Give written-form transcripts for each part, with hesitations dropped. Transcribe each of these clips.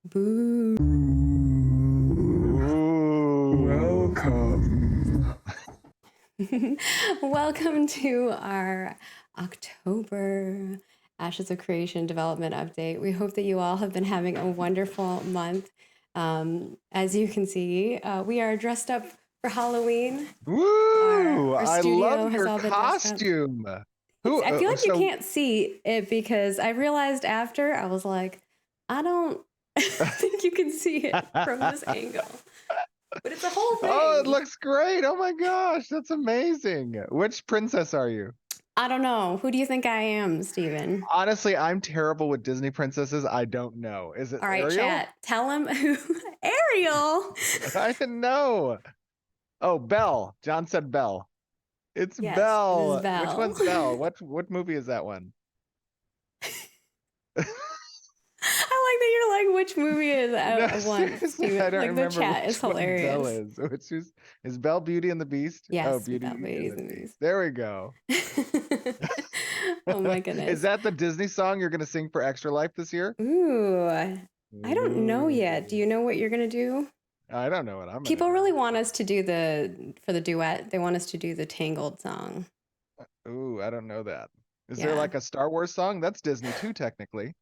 Boo. Welcome. Welcome to our October Ashes of Creation development update. We hope that you all have been having a wonderful month. As you can see, we are dressed up for Halloween. Woo! Our I studio love has your all been dressed up. costume. I feel like you So can't see it because I realized after, I was like, I don't think you can see it from this angle. But it's a whole thing. Oh, it looks great. Oh my gosh, that's amazing. Which princess are you? I don't know. Who do you think I am, Steven? Honestly, I'm terrible with Disney princesses. I don't know. Is it All right, Ariel? chat. Tell him who. Ariel. I didn't know. Oh, Belle. John said Belle. It's Yes, it is Belle. Which Belle. one's Belle? What movie is that one? I like that you're like, which movie is No, one, seriously, Steven? I don't Like the remember chat which is one Belle hilarious. is. Which is Belle Beauty and the Beast? Oh, Yes, Beauty Belle and Beauty's the in Beast. these. There we go. Oh my Is goodness. that the Disney song you're gonna sing for Extra Life this year? Ooh, I don't know yet. Do Ooh. you know what you're gonna do? I don't know what I'm gonna People really do. want us to do for the duet. They want us to do the Tangled song. Ooh, I don't know that. Is there Yeah. like a Star Wars song? That's Disney too, technically.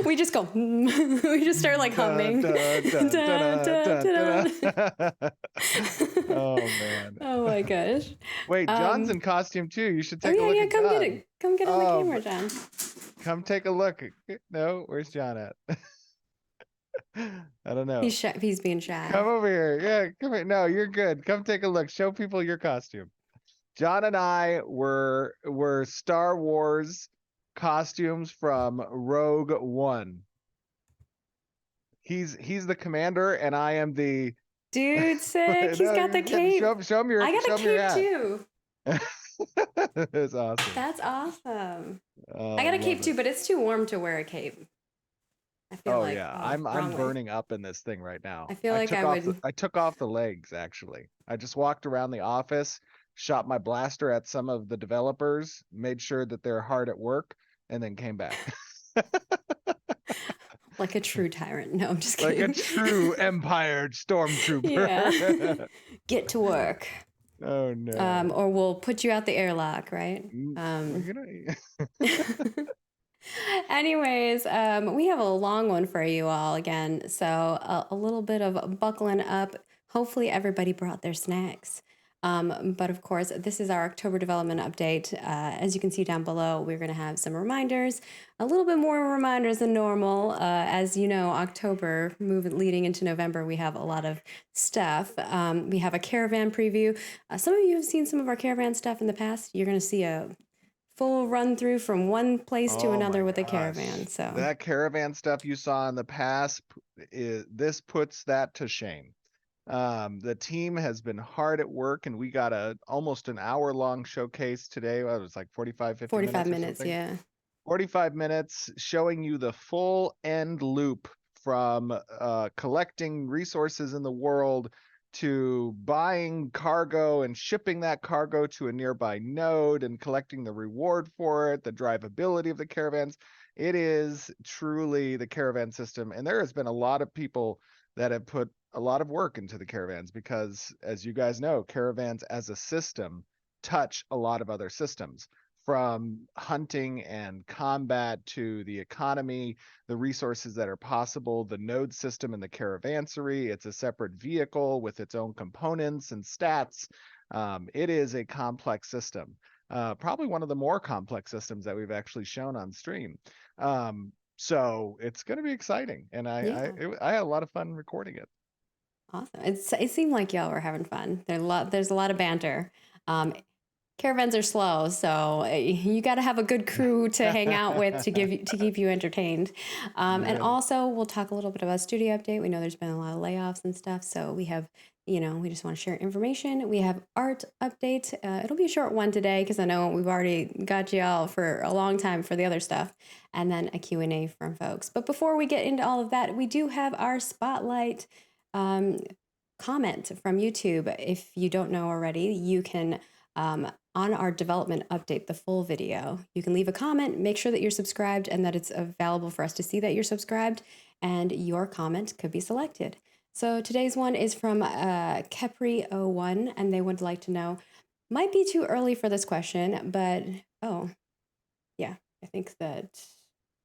We just go, we just start like Dun, humming. dun, dun, Dun, dun, dun, dun, dun. dun. Oh man. Oh my gosh. Wait, John's in costume too. You should Oh take a yeah, look yeah, at come get John. it. Come get on the Oh, camera, John. come take a look. No, where's John at? I don't know. He's being shy. Come over here. Yeah, come here. No, you're good. Come take a look. Show people your costume. John and I were Star Wars costumes from Rogue One. He's the commander, and I am the Dude, sick. He's got the cape. Show him your I got a cape hat. too. That's awesome. That's awesome. Oh, I got a cape love too, it. but it's too warm to wear a cape. I feel Oh like yeah, wrong I'm way. burning up in this thing right now. I feel like I would. I took off the legs actually. I just walked around the office, shot my blaster at some of the developers, made sure that they're hard at work, and then came back. Like a true tyrant. No, I'm just Like kidding. a true Empire stormtrooper. Yeah. Get to work. Oh no. Or we'll put you out the airlock, right? Anyways, we have a long one for you all again. So a little bit of buckling up. Hopefully everybody brought their snacks. But of course, this is our October development update. As you can see down below, we're going to have some reminders, a little bit more reminders than normal. As you know, October, leading into November, we have a lot of stuff. We have a Caravan preview. Some of you have seen some of our Caravan stuff in the past. You're going to see a full run through from one place to another with a Caravan. So that Caravan stuff you saw in the past, this puts that to shame. The team has been hard at work, and we got almost an hour-long showcase today. Well, it was like 45 minutes, yeah. 45 minutes showing you the full end loop from collecting resources in the world to buying cargo and shipping that cargo to a nearby node and collecting the reward for it, the drivability of the caravans. It is truly the Caravan system, and there has been a lot of people that have put a lot of work into the caravans because, as you guys know, caravans as a system touch a lot of other systems, from hunting and combat to the economy, the resources that are possible, the node system and the caravansary. It's a separate vehicle with its own components and stats. It is a complex system, probably one of the more complex systems that we've actually shown on stream. So it's going to be exciting, and I had a lot of fun recording it. Awesome. It seemed like y'all were having fun. There's a lot of banter. Caravans are slow, so you got to have a good crew to hang out with to keep you entertained. And also, we'll talk a little bit about studio update. We know there's been a lot of layoffs and stuff, so we have, we just want to share information. We have art update. It'll be a short one today because I know we've already got you all for a long time for the other stuff, and then a Q&A from folks. But before we get into all of that, we do have our spotlight comment from YouTube. If you don't know already, you can on our development update, the full video. You can leave a comment, make sure that you're subscribed and that it's available for us to see that you're subscribed, and your comment could be selected. So today's one is from Kepri01, and they would like to know, might be too early for this question, but oh, yeah, I think that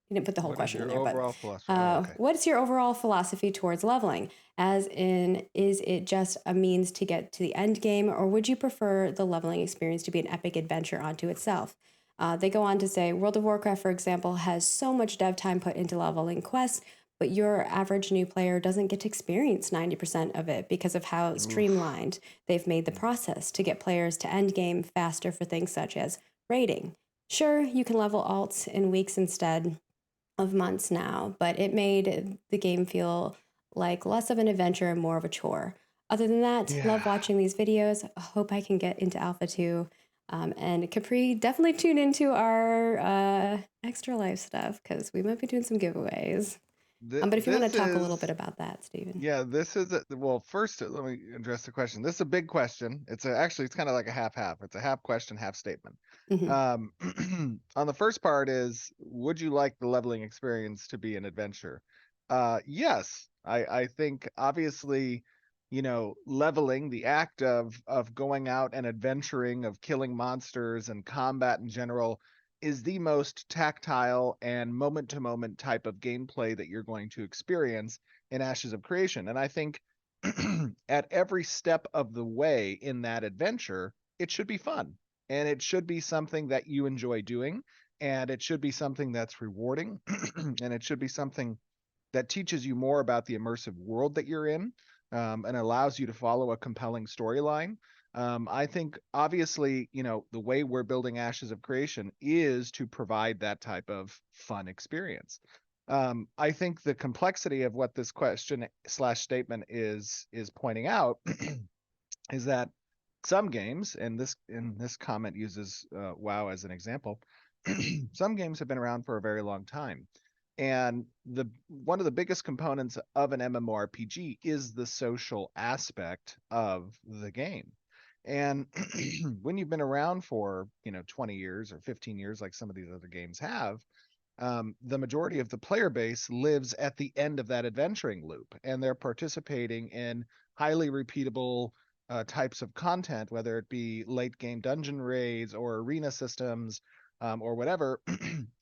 you didn't put the whole What is question in your there, but overall philosophy? Oh, okay. what's your overall philosophy towards leveling? As in, is it just a means to get to the end game, or would you prefer the leveling experience to be an epic adventure unto itself? They go on to say, World of Warcraft, for example, has so much dev time put into leveling quests, but your average new player doesn't get to experience 90% of it because of how Oof. streamlined they've made the process to get players to end game faster for things such as raiding. Sure, you can level alts in weeks instead of months now, but it made the game feel like less of an adventure and more of a chore. Other than that, love Yeah. watching these videos. Hope I can get into Alpha 2. And Capri, definitely tune into our extra life stuff because we might be doing some giveaways. But if you want to This talk a little bit is about that, Stephen. Yeah, this is well. First, let me address the question. This is a big question. Actually, it's kind of like a half-half. It's a half question, half statement. Hmm. Um, on the first part is, would you like the leveling experience to be an adventure? Yes, I think obviously, leveling, the act of going out and adventuring, of killing monsters and combat in general, is the most tactile and moment-to-moment type of gameplay that you're going to experience in Ashes of Creation. And I think at every step of the way in that adventure, it should be fun. And it should be something that you enjoy doing. And it should be something that's rewarding. And it should be something that teaches you more about the immersive world that you're in, and allows you to follow a compelling storyline. I think obviously, the way we're building Ashes of Creation is to provide that type of fun experience. I think the complexity of what this question slash statement is pointing out is that some games, and this comment uses WoW as an example, some games have been around for a very long time, and the one of the biggest components of an MMORPG is the social aspect of the game. And when you've been around for 20 years or 15 years, like some of these other games have, the majority of the player base lives at the end of that adventuring loop, and they're participating in highly repeatable types of content, whether it be late game dungeon raids or arena systems, or whatever.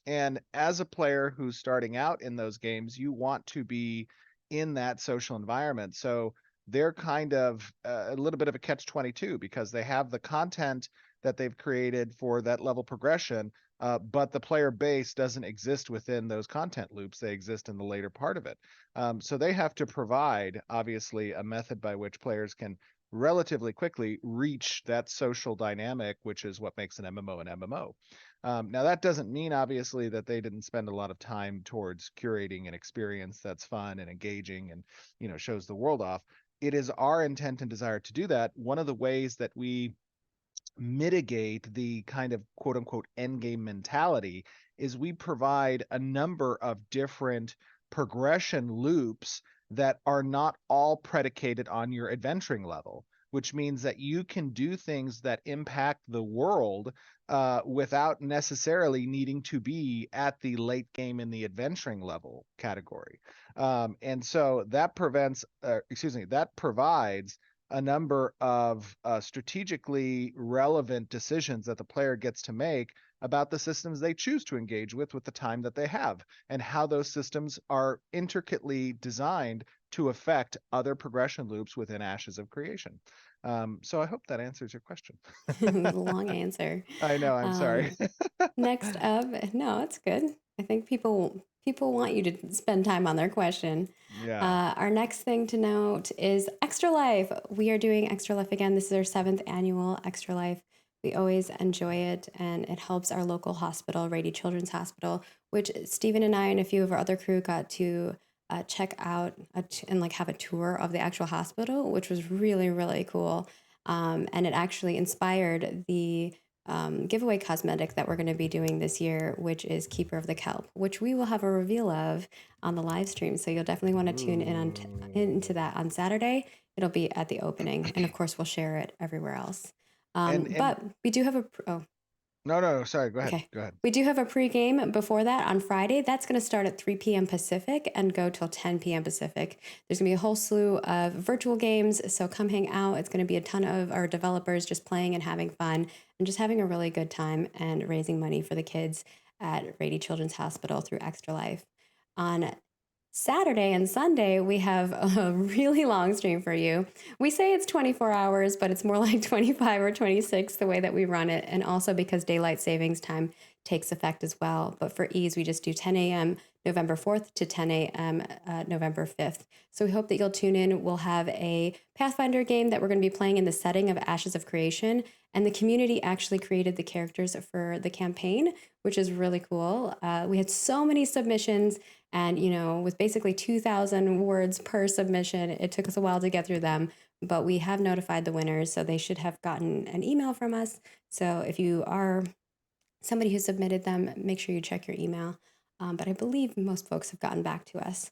And as a player who's starting out in those games, you want to be in that social environment. So they're kind of a little bit of a catch 22 because they have the content that they've created for that level progression, but the player base doesn't exist within those content loops. They exist in the later part of it. So they have to provide, obviously, a method by which players can relatively quickly reach that social dynamic, which is what makes an MMO an MMO. Now, that doesn't mean, obviously, that they didn't spend a lot of time towards curating an experience that's fun and engaging and, shows the world off. It is our intent and desire to do that. One of the ways that we mitigate the kind of quote unquote end game mentality is we provide a number of different progression loops that are not all predicated on your adventuring level, which means that you can do things that impact the world without necessarily needing to be at the late game in the adventuring level category. And so that that provides a number of strategically relevant decisions that the player gets to make about the systems they choose to engage with the time that they have, and how those systems are intricately designed to affect other progression loops within Ashes of Creation. So I hope that answers your question. It was a long answer. I know, I'm sorry. Um, Next up, no, it's good. I think people want you to spend time on their question. Yeah. Our next thing to note is Extra Life. We are doing Extra Life again. This is our seventh annual Extra Life. We always enjoy it, and it helps our local hospital, Rady Children's Hospital, which Stephen and I and a few of our other crew got to check out and like have a tour of the actual hospital, which was really really cool. And it actually inspired the giveaway cosmetic that we're going to be doing this year, which is Keeper of the Kelp, which we will have a reveal of on the live stream. So you'll definitely want to tune in Ooh. into that on Saturday. It'll be at the opening, and of course, we'll share it everywhere else. And But we do have oh, no, sorry, go ahead. okay. Go ahead. We do have a pregame before that on Friday. That's going to start at 3 p.m. Pacific and go till 10 p.m. Pacific. There's going to be a whole slew of virtual games, so come hang out. It's going to be a ton of our developers just playing and having fun and just having a really good time and raising money for the kids at Rady Children's Hospital through Extra Life. On Saturday and Sunday, we have a really long stream for you. We say it's 24 hours, but it's more like 25 or 26 the way that we run it. And also because daylight savings time takes effect as well. But for ease, we just do 10 a.m. November 4th to 10 a.m. November 5th. So we hope that you'll tune in. We'll have a Pathfinder game that we're going to be playing in the setting of Ashes of Creation. And the community actually created the characters for the campaign, which is really cool. We had so many submissions. And, with basically 2,000 words per submission, it took us a while to get through them, but we have notified the winners, so they should have gotten an email from us. So if you are somebody who submitted them, make sure you check your email. But I believe most folks have gotten back to us.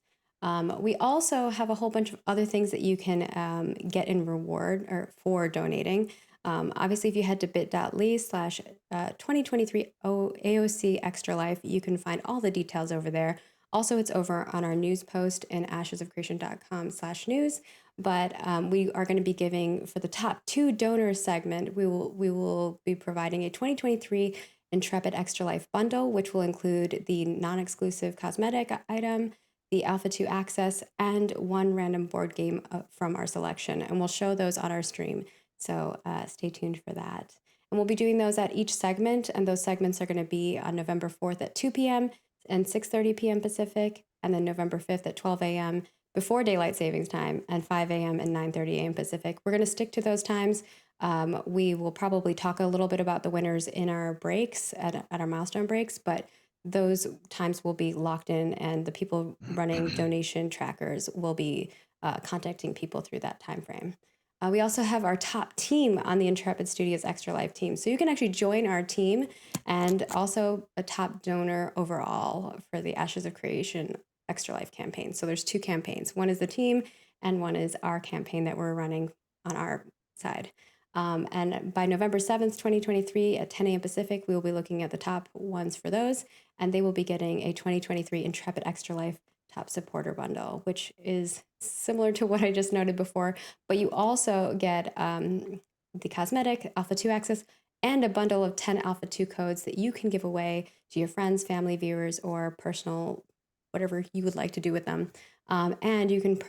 We also have a whole bunch of other things that you can get in reward or for donating. Obviously, if you head to bit.ly/2023 AOC Extra Life, you can find all the details over there. Also, it's over on our news post in ashesofcreation.com/news. But we are going to be giving for the top 2 donors segment. We will be providing a 2023 Intrepid Extra Life bundle, which will include the non-exclusive cosmetic item, the Alpha 2 access, and 1 random board game from our selection. And we'll show those on our stream. So stay tuned for that. And we'll be doing those at each segment. And those segments are going to be on November 4th at 2 p.m. and 6:30 p.m. Pacific, and then November 5th at 12 a.m. before daylight savings time, and 5 a.m. and 9:30 a.m. Pacific. We're going to stick to those times. We will probably talk a little bit about the winners in our breaks, at our milestone breaks, but those times will be locked in, and the people running donation trackers will be contacting people through that time frame. We also have our top team on the Intrepid Studios Extra Life team. So you can actually join our team, and also a top donor overall for the Ashes of Creation Extra Life campaign. So there's 2 campaigns. One is the team, and one is our campaign that we're running on our side. And by November 7th, 2023 at 10 a.m. Pacific, we will be looking at the top ones for those, and they will be getting a 2023 Intrepid Extra Life Top Supporter Bundle, which is similar to what I just noted before, but you also get the cosmetic Alpha 2 access and a bundle of 10 Alpha 2 codes that you can give away to your friends, family, viewers, or personal, whatever you would like to do with them. And you can,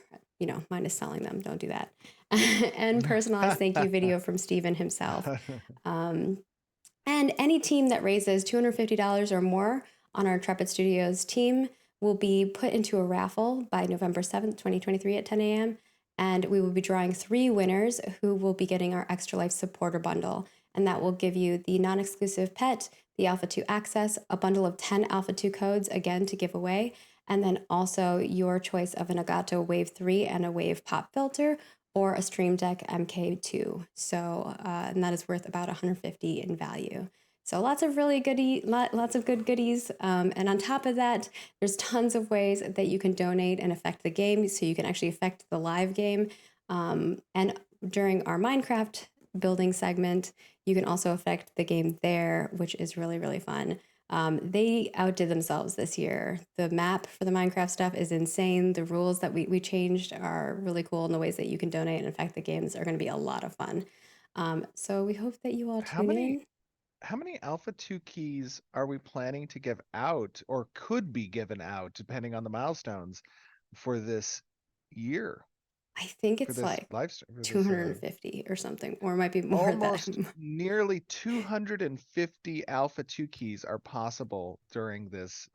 minus selling them, don't do that. And personalized thank you video from Steven himself. And any team that raises $250 or more on our Intrepid Studios team will be put into a raffle by November 7th, 2023 at 10 a.m. And we will be drawing 3 winners who will be getting our Extra Life Supporter Bundle. And that will give you the non-exclusive pet, the Alpha 2 access, a bundle of 10 Alpha 2 codes, again, to give away, and then also your choice of an Elgato Wave 3 and a Wave Pop filter, or a Stream Deck MK2. So, and that is worth about $150 in value. So lots of really lots of good goodies. And on top of that, there's tons of ways that you can donate and affect the game. So you can actually affect the live game. And during our Minecraft building segment, you can also affect the game there, which is really, really fun. They outdid themselves this year. The map for the Minecraft stuff is insane. The rules that we changed are really cool, and the ways that you can donate and affect the games are going to be a lot of fun. So we hope that you all How tune many in. how many Alpha 2 keys are we planning to give out, or could be given out depending on the milestones for this year, I think for it's this like live stream, for this 250 or something, or it might be more than almost nearly 250 Alpha 2 keys are possible during this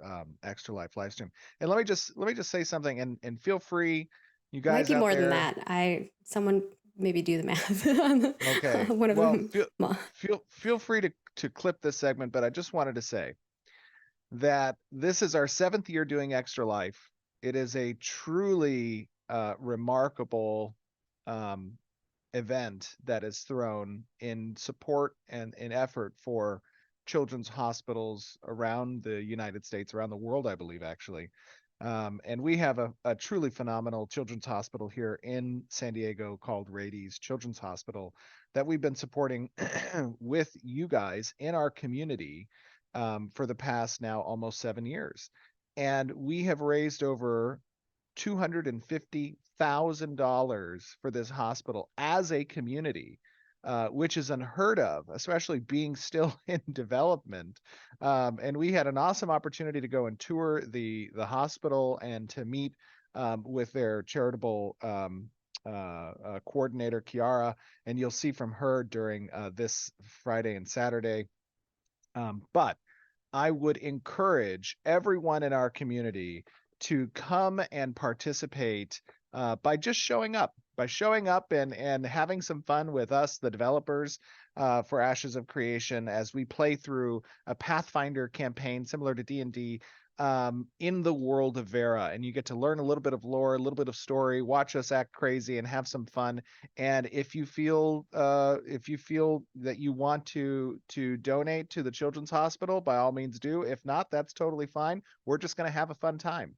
Extra Life live stream. And let me just say something, and feel free, you might guys be out more than there. that. Someone maybe do the math Okay, on one of well, them. feel free to clip this segment, but I just wanted to say that this is our 7th year doing Extra Life. It is a truly remarkable um, event that is thrown in support and in effort for children's hospitals around the United States, around the world, I believe, actually. And we have a truly phenomenal children's hospital here in San Diego called Rady's Children's Hospital that we've been supporting with you guys in our community for the past now almost 7 years. And we have raised over $250,000 for this hospital as a community, which is unheard of, especially being still in development. And we had an awesome opportunity to go and tour the hospital and to meet with their charitable coordinator, Kiara, and you'll see from her during this Friday and Saturday. But I would encourage everyone in our community to come and participate by just showing up and having some fun with us, the developers, for Ashes of Creation as we play through a Pathfinder campaign similar to D&D in the world of Vera. And you get to learn a little bit of lore, a little bit of story, watch us act crazy and have some fun. And if you feel that you want to donate to the Children's Hospital, by all means do. If not, that's totally fine. We're just going to have a fun time.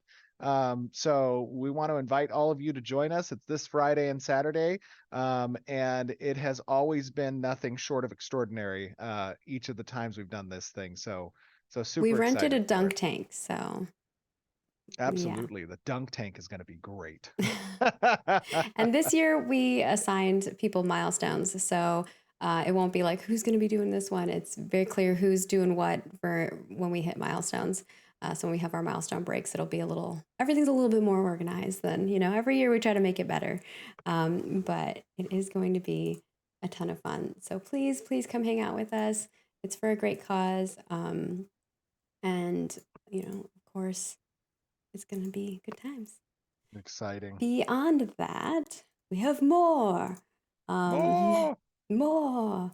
So we want to invite all of you to join us. It's this Friday and Saturday. And it has always been nothing short of extraordinary each of the times we've done this thing. So We super rented a excited for dunk it. tank, so yeah. Absolutely. The dunk tank is going to be great. And this year we assigned people milestones. So it won't be like who's going to be doing this one. It's very clear who's doing what for when we hit milestones. So when we have our milestone breaks, it'll be everything's a little bit more organized than, every year we try to make it better. But it is going to be a ton of fun. So please, please come hang out with us. It's for a great cause. And, of course, it's going to be good times. Exciting. Beyond that, we have more. Um, More. more.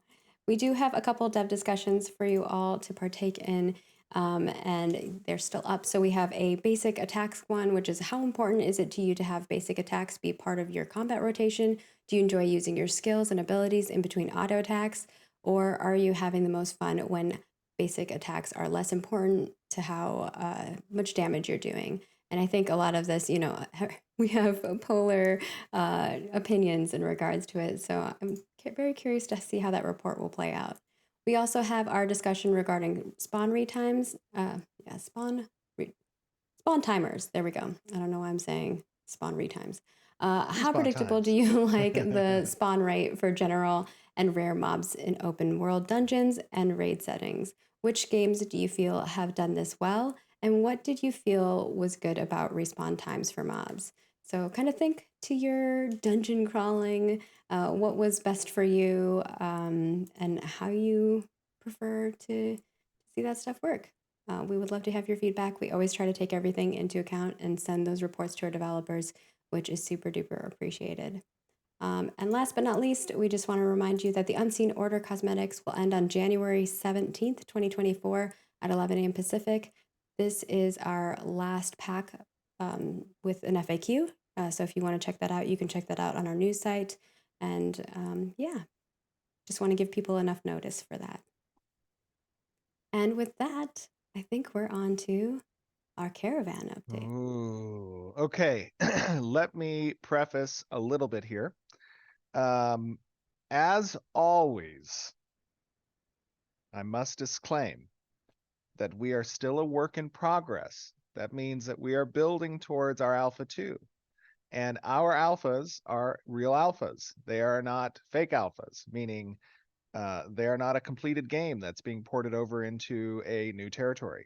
We do have a couple dev discussions for you all to partake in, and they're still up. So we have a basic attacks one, which is how important is it to you to have basic attacks be part of your combat rotation? Do you enjoy using your skills and abilities in between auto attacks? Or are you having the most fun when basic attacks are less important to how much damage you're doing? And I think a lot of this, we have polar opinions in regards to it. So I'm very curious to see how that report will play out. We also have our discussion regarding spawn retimes. Spawn timers. There we go. I don't know why I'm saying spawn retimes. How Respawn predictable do times. you like the spawn rate for general and rare mobs in open world dungeons and raid settings? Which games do you feel have done this well? And what did you feel was good about respawn times for mobs? So, kind of think to your dungeon crawling, what was best for you, and how you prefer to see that stuff work. We would love to have your feedback. We always try to take everything into account and send those reports to our developers, which is super duper appreciated. And last but not least, we just want to remind you that the Unseen Order cosmetics will end on January 17th, 2024 at 11 a.m. Pacific. This is our last pack with an FAQ. So if you want to check that out, you can check that out on our news site. And just want to give people enough notice for that. And with that, I think we're on to our caravan update. Ooh, okay. Let me preface a little bit here. As always, I must disclaim that we are still a work in progress. That means that we are building towards our Alpha 2. And our alphas are real alphas. They are not fake alphas, meaning they are not a completed game that's being ported over into a new territory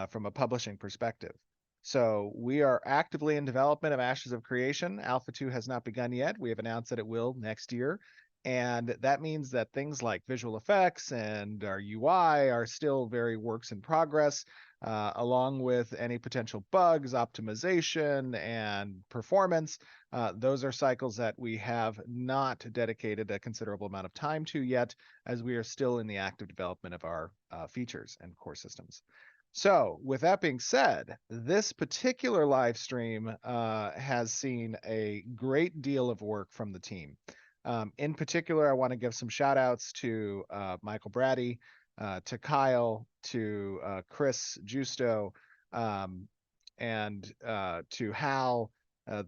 from a publishing perspective. So we are actively in development of Ashes of Creation. Alpha 2 has not begun yet. We have announced that it will next year. And that means that things like visual effects and our UI are still very works in progress, along with any potential bugs, optimization, and performance. Those are cycles that we have not dedicated a considerable amount of time to yet, as we are still in the active development of our features and core systems. So with that being said, this particular live stream has seen a great deal of work from the team. In particular, I want to give some shout outs to Michael Brady, to Kyle, to Chris Justo, and to Hal.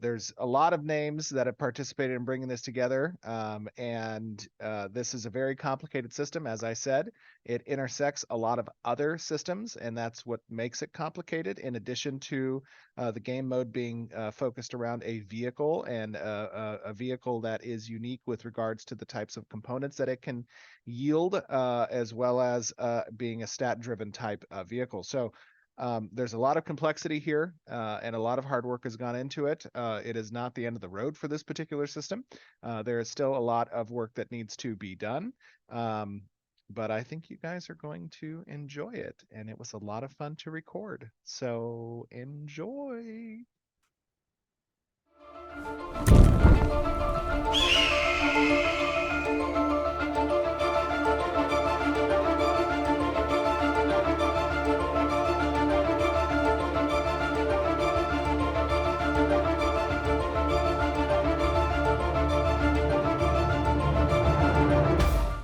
There's a lot of names that have participated in bringing this together, and this is a very complicated system. As I said, it intersects a lot of other systems, and that's what makes it complicated, in addition to the game mode being focused around a vehicle, and a vehicle that is unique with regards to the types of components that it can yield, as well as being a stat-driven type vehicle. So there's a lot of complexity here, and a lot of hard work has gone into it. It is not the end of the road for this particular system. There is still a lot of work that needs to be done. But I think you guys are going to enjoy it, and it was a lot of fun to record. So enjoy.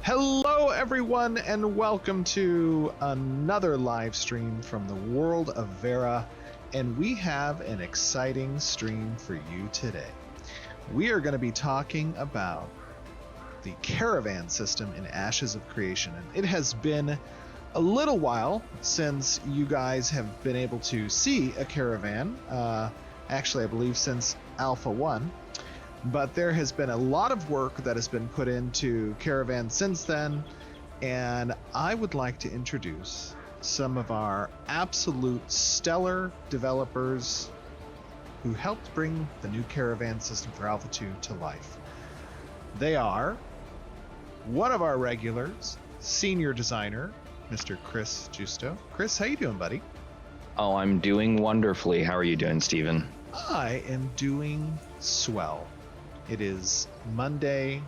Hello, everyone, and welcome to another live stream from the world of Vera. And we have an exciting stream for you today. We are going to be talking about the Caravan system in Ashes of Creation. And it has been a little while since you guys have been able to see a Caravan. Actually, I believe since Alpha 1. But there has been a lot of work that has been put into Caravan since then, and I would like to introduce some of our absolute stellar developers who helped bring the new Caravan system for Alpha 2 to life. They are one of our regulars, senior designer, Mr. Chris Justo. Chris, how you doing, buddy? Oh, I'm doing wonderfully. How are you doing, Steven? I am doing swell. It is Monday,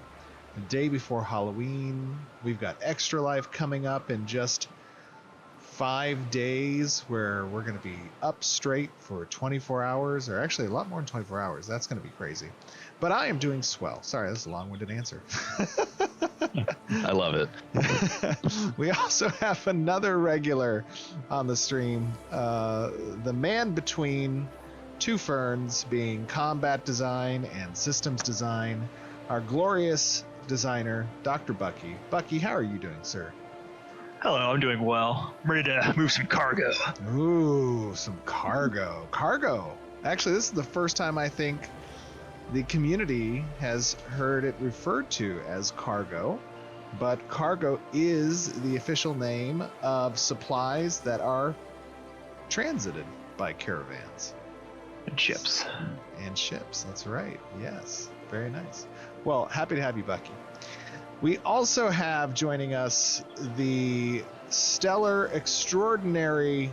the day before Halloween. We've got Extra Life coming up in just 5 days, where we're going to be up straight for 24 hours, or actually a lot more than 24 hours. That's going to be crazy. But I am doing swell. Sorry, that's a long-winded answer. I love it. We also have another regular on the stream, the man between two ferns, being combat design and systems design, our glorious designer, Dr. Bucky. Bucky, how are you doing, sir? Hello, I'm doing well. I'm ready to move some cargo. Ooh, some cargo. Cargo. Actually, this is the first time I think the community has heard it referred to as cargo, but cargo is the official name of supplies that are transited by caravans. And ships. And ships, that's right. Yes, very nice. Well, happy to have you, Bucky. We also have joining us the stellar, extraordinary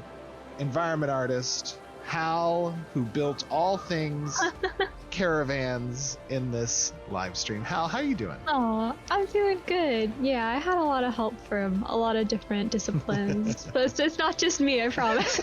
environment artist, Hal, who built all things caravans in this live stream. Hal, how you doing? Oh, I'm doing good. Yeah, I had a lot of help from a lot of different disciplines, but it's not just me, I promise.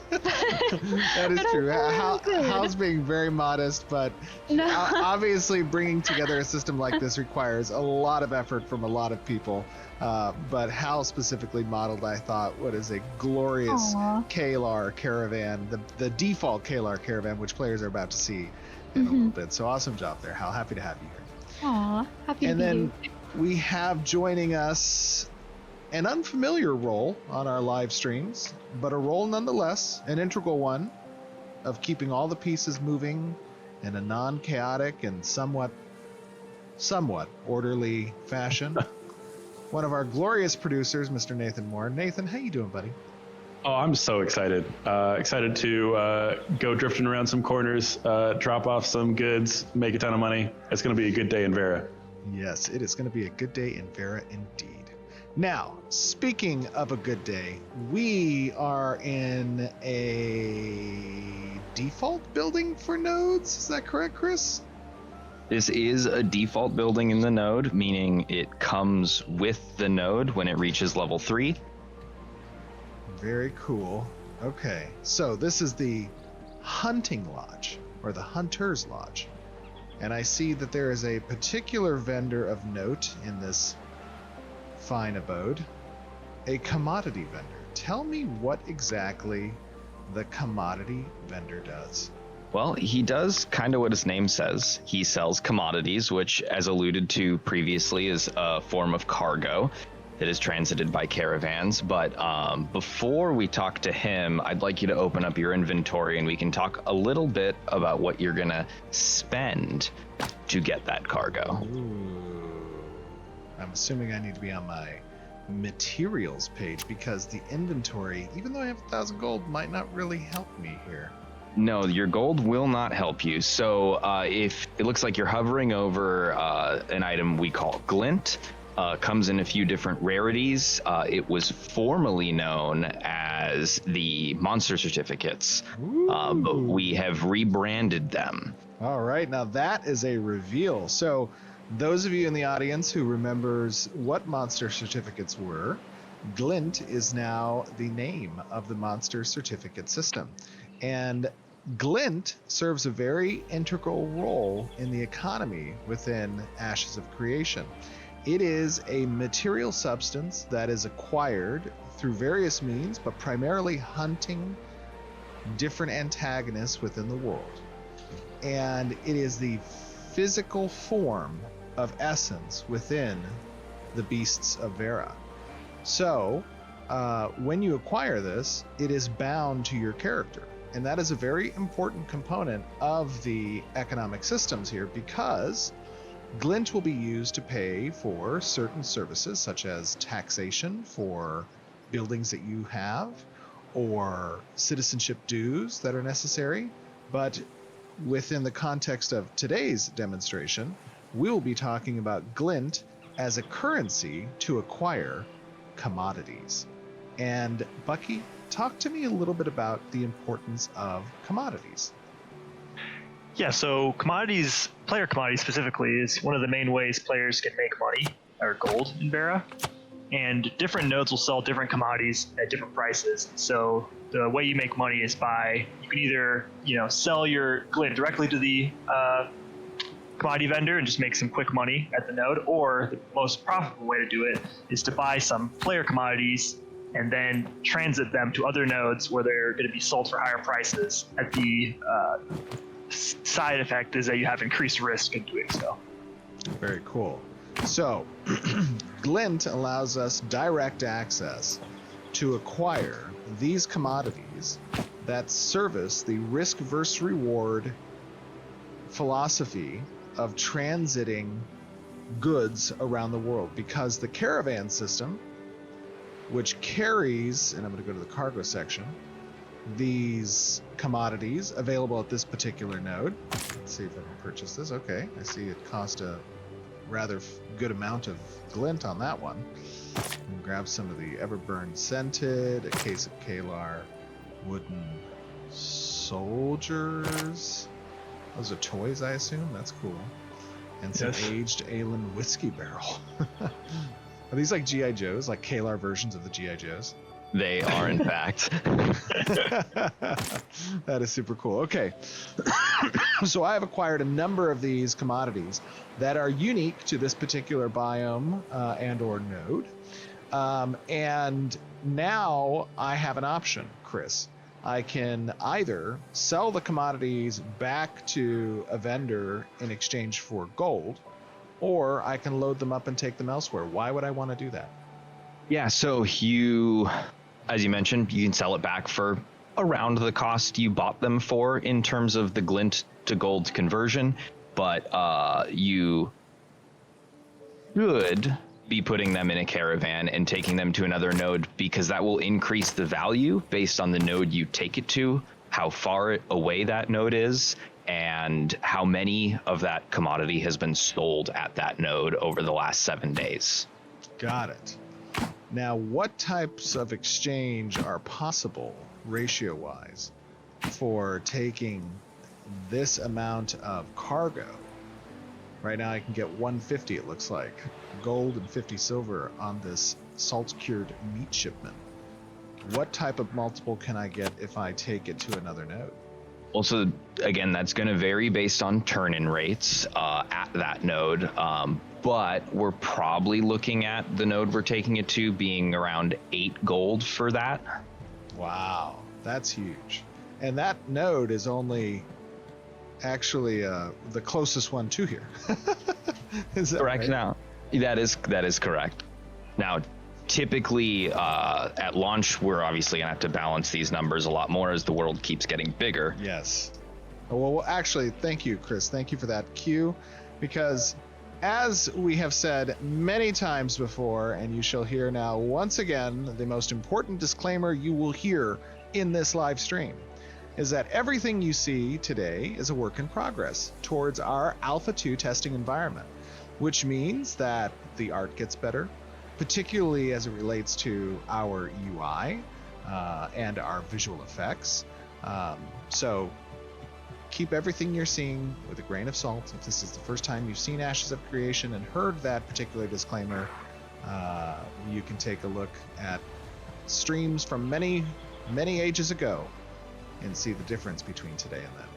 That is true. Hal's being very modest, but No. obviously bringing together a system like this requires a lot of effort from a lot of people. But Hal specifically modeled, I thought, what is a glorious Kalar caravan, the default Kalar caravan, which players are about to see in a little bit. So awesome job there, Hal. Happy to have you here. Aw, happy to And be then here. we have joining us an unfamiliar role on our live streams, but a role nonetheless, an integral one, of keeping all the pieces moving in a non-chaotic and somewhat orderly fashion. One of our glorious producers, Mr. Nathan Moore. Nathan, how you doing, buddy? Oh, I'm so excited. Excited to go drifting around some corners, drop off some goods, make a ton of money. It's going to be a good day in Vera. Yes, it is going to be a good day in Vera indeed. Now, speaking of a good day, we are in a default building for nodes. Is that correct, Chris? This is a default building in the node, meaning it comes with the node when it reaches level 3. Very cool. Okay, so this is the hunting lodge, or the hunter's lodge. And I see that there is a particular vendor of note in this fine abode, a commodity vendor. Tell me what exactly the commodity vendor does? Well, he does kind of what his name says. He sells commodities, which, as alluded to previously, is a form of cargo that is transited by caravans. But before we talk to him, I'd like you to open up your inventory and we can talk a little bit about what you're going to spend to get that cargo. Ooh. I'm assuming I need to be on my materials page because the inventory, even though I have 1,000 gold, might not really help me here. No, your gold will not help you. So if it looks like you're hovering over an item we call glint, comes in a few different rarities. It was formerly known as the monster certificates, but we have rebranded them. All right, now that is a reveal. So those of you in the audience who remembers what monster certificates were, glint is now the name of the monster certificate system. And glint serves a very integral role in the economy within Ashes of Creation. It is a material substance that is acquired through various means, but primarily hunting different antagonists within the world. And it is the physical form of essence within the beasts of Vera. So, when you acquire this, it is bound to your character. And that is a very important component of the economic systems here, because glint will be used to pay for certain services such as taxation for buildings that you have or citizenship dues that are necessary. But within the context of today's demonstration, we'll be talking about glint as a currency to acquire commodities. And Bucky, talk to me a little bit about the importance of commodities. Yeah, so commodities, player commodities specifically, is one of the main ways players can make money, or gold in Vera. And different nodes will sell different commodities at different prices. So the way you make money is by, you can either, sell your glint directly to the commodity vendor and just make some quick money at the node, or the most profitable way to do it is to buy some player commodities and then transit them to other nodes where they're going to be sold for higher prices. At the side effect is that you have increased risk in doing so. Very cool. So, glint allows us direct access to acquire these commodities that service the risk versus reward philosophy of transiting goods around the world, because the caravan system, which carries, and I'm going to go to the cargo section, these commodities available at this particular node. Let's see if I can purchase this. Okay, I see it cost a rather good amount of glint on that one. And grab some of the Everburn Scented, a case of Kalar, wooden soldiers. Those are toys, I assume. That's cool. And some aged Aelin whiskey barrel. Are these like G.I. Joes, like Kalar versions of the G.I. Joes? They are, in fact. That is super cool. Okay. So I have acquired a number of these commodities that are unique to this particular biome and or node. And now I have an option, Chris. I can either sell the commodities back to a vendor in exchange for gold, or I can load them up and take them elsewhere. Why would I want to do that? Yeah, so you, as you mentioned, you can sell it back for around the cost you bought them for in terms of the glint to gold conversion, but you should be putting them in a caravan and taking them to another node, because that will increase the value based on the node you take it to, how far away that node is, and how many of that commodity has been sold at that node over the last 7 days. Got it. Now, what types of exchange are possible ratio-wise for taking this amount of cargo? Right now I can get 150, it looks like, gold and 50 silver on this salt-cured meat shipment. What type of multiple can I get if I take it to another node? Also, again, that's going to vary based on turn-in rates at that node, but we're probably looking at the node we're taking it to being around 8 gold for that. Wow. That's huge. And that node is only actually the closest one to here. Is that Correct. right? Now, that is correct. Now, typically at launch, we're obviously gonna have to balance these numbers a lot more as the world keeps getting bigger. Yes. Well, actually, thank you, Chris. Thank you for that cue, because as we have said many times before, and you shall hear now once again, the most important disclaimer you will hear in this live stream is that everything you see today is a work in progress towards our Alpha 2 testing environment, which means that the art gets better, particularly as it relates to our UI and our visual effects. So keep everything you're seeing with a grain of salt. If this is the first time you've seen Ashes of Creation and heard that particular disclaimer, you can take a look at streams from many ages ago and see the difference between today and then.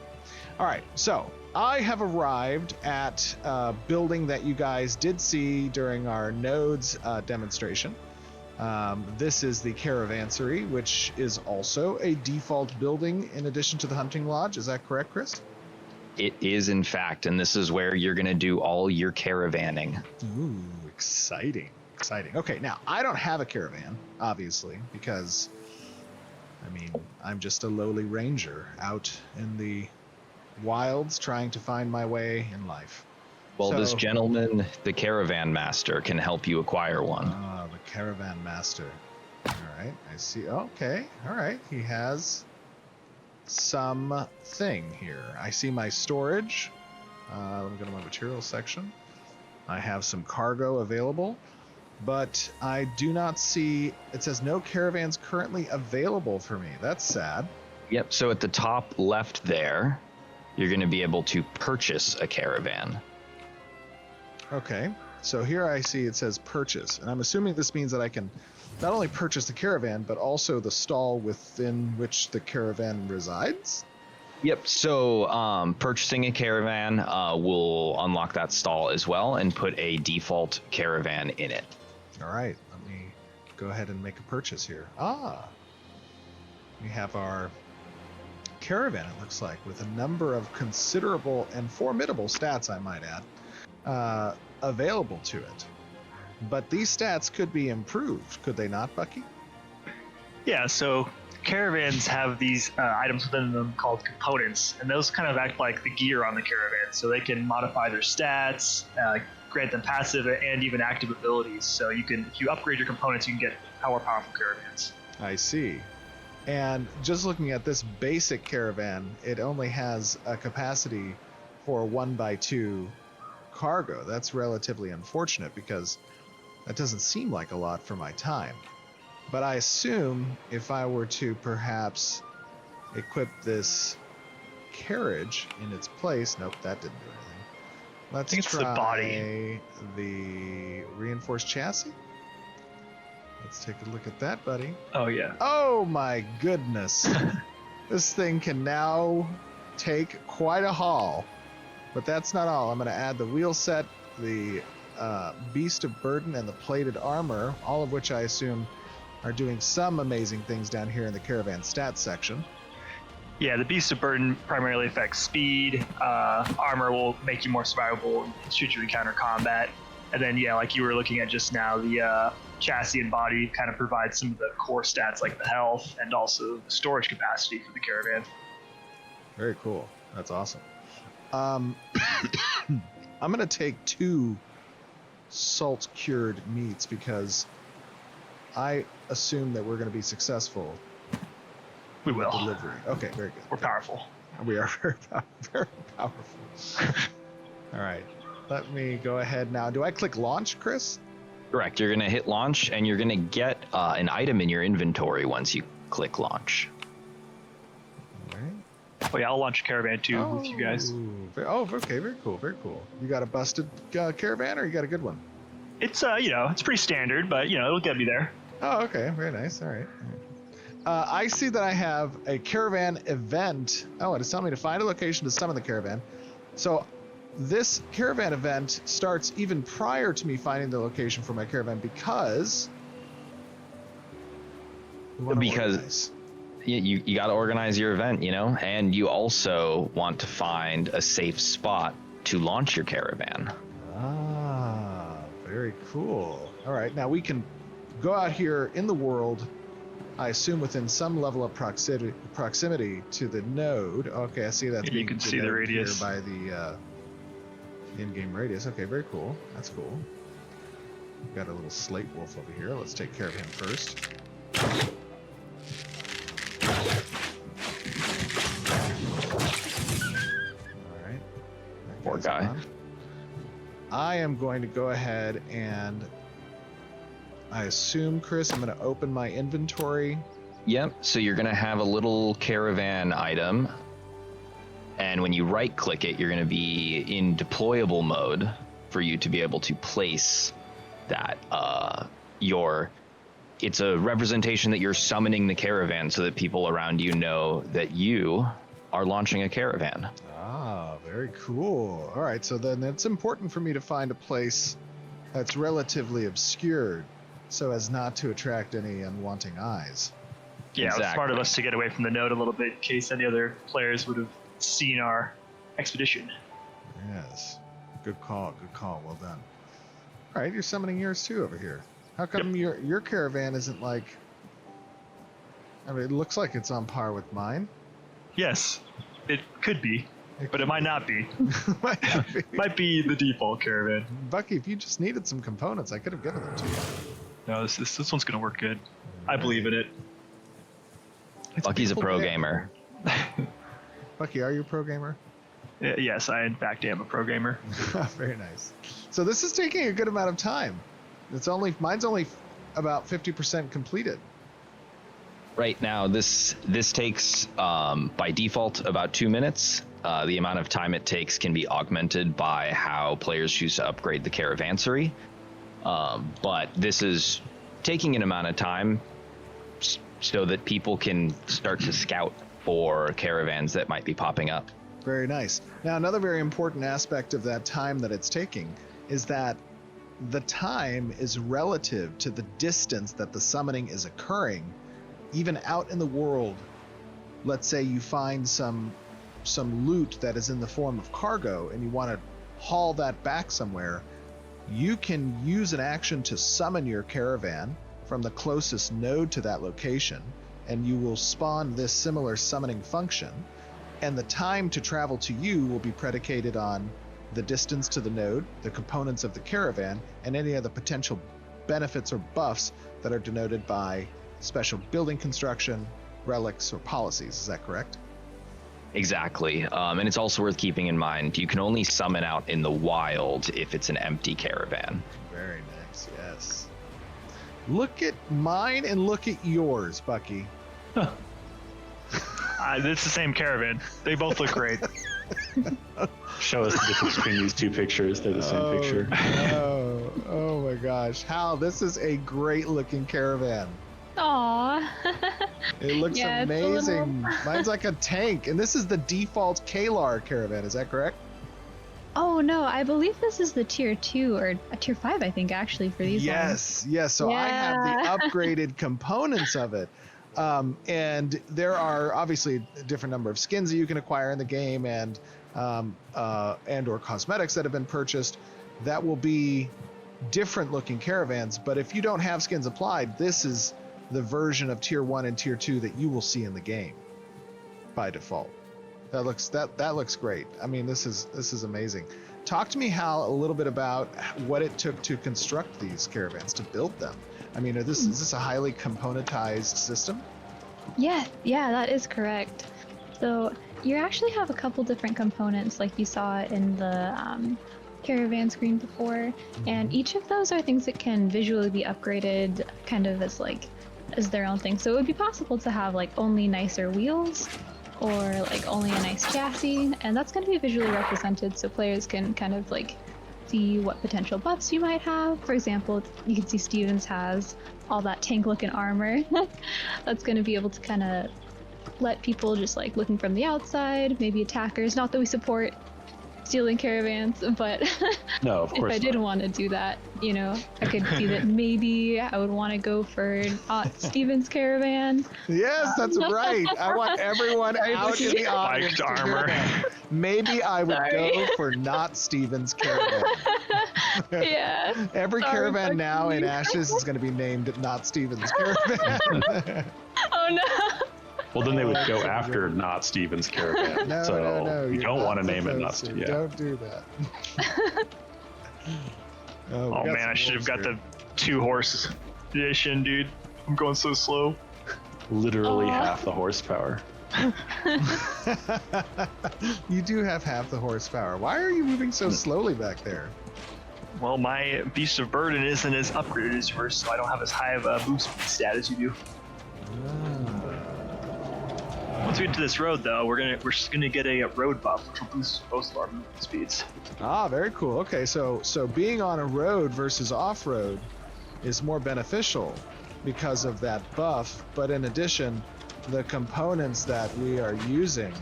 All right, so I have arrived at a building that you guys did see during our nodes demonstration. This is the Caravansary, which is also a default building in addition to the hunting lodge. Is that correct, Chris? It is, in fact, and this is where you're going to do all your caravanning. Ooh, exciting. Okay, now I don't have a caravan, obviously, because I'm just a lowly ranger out in the wilds trying to find my way in life. Well, So- this gentleman, the caravan master, can help you acquire one. Ah, the caravan master. All right, I see. Okay, all right. He has something here. I see my storage. Let me go to my materials section. I have some cargo available, but I do not see. It says no caravans currently available for me. That's sad. Yep, so at the top left there, you're going to be able to purchase a caravan. Okay, so here I see it says purchase, and I'm assuming this means that I can not only purchase the caravan, but also the stall within which the caravan resides. Yep, so purchasing a caravan will unlock that stall as well and put a default caravan in it. All right, let me go ahead and make a purchase here. We have our caravan, it looks like, with a number of considerable and formidable stats, I might add, available to it. But these stats could be improved, could they not, Bucky? Yeah, so caravans have these items within them called components, and those kind of act like the gear on the caravan. So they can modify their stats, grant them passive and even active abilities. So you can, if you upgrade your components, you can get more powerful caravans. I see. And just looking at this basic caravan, it only has a capacity for 1x2 cargo. That's relatively unfortunate because that doesn't seem like a lot for my time. But I assume if I were to perhaps equip this carriage in its place, nope, that didn't do anything. Let's think it's the try body. the reinforced chassis. Let's take a look at that, buddy. Oh yeah. Oh my goodness. This thing can now take quite a haul. But that's not all. I'm going to add the wheel set, the beast of burden, and the plated armor, all of which I assume are doing some amazing things down here in the caravan stats section. Yeah, the beast of burden primarily affects speed. Armor will make you more survivable should you encounter combat. And then, yeah, like you were looking at just now, the chassis and body kind of provide some of the core stats like the health and also the storage capacity for the caravan. Very cool. That's awesome. I'm going to take 2 salt cured meats because I assume that we're going to be successful. We will. Delivery. Okay, very good. We're powerful. We are very powerful. All right. Let me go ahead now. Do I click launch, Chris? Correct. You're going to hit launch, and you're going to get an item in your inventory once you click launch. All right. Oh yeah, I'll launch a caravan too with you guys. Okay, very cool, very cool. You got a busted caravan, or you got a good one? It's it's pretty standard, but it'll get me there. Oh, okay, very nice. All right. I see that I have a caravan event. Oh, it's telling me to find a location to summon the caravan. So this caravan event starts even prior to me finding the location for my caravan because we wanna organize. you got to organize your event, and you also want to find a safe spot to launch your caravan. Ah, very cool. All right, now we can go out here in the world, I assume within some level of proximity to the node. Okay, I see that's You can see the denoted here radius by the in-game radius. Okay, very cool. That's cool. We've got a little slate wolf over here. Let's take care of him first. All right. Poor guy. On. I am going to go ahead and I assume, Chris, I'm going to open my inventory. Yep. So you're going to have a little caravan item. And when you right click it, you're going to be in deployable mode for you to be able to place that. It's a representation that you're summoning the caravan so that people around you know that you are launching a caravan. Ah, very cool. All right. So then it's important for me to find a place that's relatively obscured so as not to attract any unwanting eyes. Yeah, Exactly. It was smart of us to get away from the node a little bit in case any other players would have seen our expedition. Yes. Good call. Good call. Well done. All right. You're summoning yours too over here. How come your caravan isn't like... I mean, it looks like it's on par with mine. Yes, it could be, but it might not be. Might not be. Might be the default caravan. Bucky, if you just needed some components, I could have given them to you. No, this one's gonna work good. I believe in it. Bucky's a pro day. gamer. Bucky, are you a pro gamer? Yes, I in fact am a pro gamer. Very nice. So this is taking a good amount of time. Mine's only about 50% completed. Right now, this takes by default about 2 minutes. The amount of time it takes can be augmented by how players choose to upgrade the caravansary. But this is taking an amount of time so that people can start to scout for caravans that might be popping up. Very nice. Now, another very important aspect of that time that it's taking is that the time is relative to the distance that the summoning is occurring. Even out in the world, let's say you find some loot that is in the form of cargo and you want to haul that back somewhere, you can use an action to summon your caravan from the closest node to that location, and you will spawn this similar summoning function, and the time to travel to you will be predicated on the distance to the node, the components of the caravan, and any other potential benefits or buffs that are denoted by special building construction, relics, or policies. Is that correct? Exactly. And it's also worth keeping in mind, you can only summon out in the wild if it's an empty caravan. Very nice, yes. Look at mine and look at yours, Bucky. It's the same caravan. They both look great. Show us the difference between these two pictures. They're the same picture. Oh my gosh. Hal, this is a great looking caravan. Aww. It looks Yeah, it's a amazing. little- Mine's like a tank, and this is the default Kalar caravan. Is that correct? Oh no, I believe this is the tier 2 or a tier 5, I think, actually, for these ones. Yes. So I have Yeah. the upgraded components of it. And there are obviously a different number of skins that you can acquire in the game and or cosmetics that have been purchased that will be different looking caravans. But if you don't have skins applied, this is the version of tier 1 and tier 2 that you will see in the game by default. That looks great. I mean, this is amazing. Talk to me, Hal, a little bit about what it took to construct these caravans, to build them. I mean, is this a highly componentized system? Yeah, that is correct. So you actually have a couple different components like you saw in the caravan screen before, and each of those are things that can visually be upgraded kind of as their own thing. So it would be possible to have like only nicer wheels or like only a nice chassis, and that's going to be visually represented so players can kind of like see what potential buffs you might have. For example, you can see Stevens has all that tank looking armor. That's going to be able to kind of let people just like looking from the outside, maybe attackers, not that we support stealing caravans, but No, of if course I did want to do that, I could see that maybe I would want to go for Steven's caravan. Yes, that's right. I want everyone out in the audience Spiked to hear armor. that. Maybe I would Sorry. go for not Steven's caravan. Yeah. Every Sorry, caravan now in Bucky. Ashes is going to be named not Steven's caravan. Oh no. Well, then they would go after not Steven's caravan. No, so no, you you're don't not want to name it not supposed to. Yeah. Don't do that. we Oh got man, some I should have wolves got here. the 2-horse edition, dude. I'm going so slow. Literally Aw. half the horsepower. You do have half the horsepower. Why are you moving so slowly back there? Well, my Beast of Burden isn't as upgraded as yours, so I don't have as high of a boost speed stat as you do. Once we get to this road, though, we're just gonna get a road buff, which will boost both of our movement speeds. Ah, very cool. Okay, so being on a road versus off-road is more beneficial because of that buff. But in addition, the components that we are using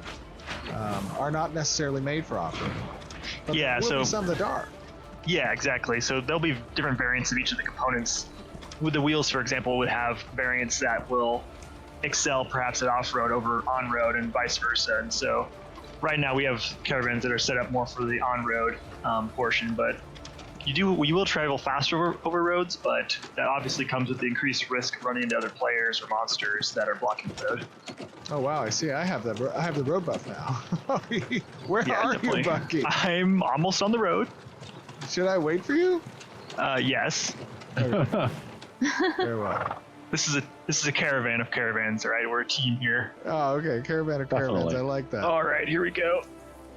are not necessarily made for off-road. But Yeah, there will be so- some that are. Yeah, exactly. So there'll be different variants of each of the components. With the wheels, for example, would have variants that will excel perhaps at off-road over on-road and vice versa. And so right now we have caravans that are set up more for the on-road portion, but you will travel faster over roads, but that obviously comes with the increased risk of running into other players or monsters that are blocking the road. Oh wow, I see. I have the road buff now. Where are you, Bucky? I'm almost on the road. Should I wait for you? Yes. Okay. Very well. This is a caravan of caravans, all right? We're a team here. Oh, okay. Caravan of caravans. Definitely. I like that. All right, here we go.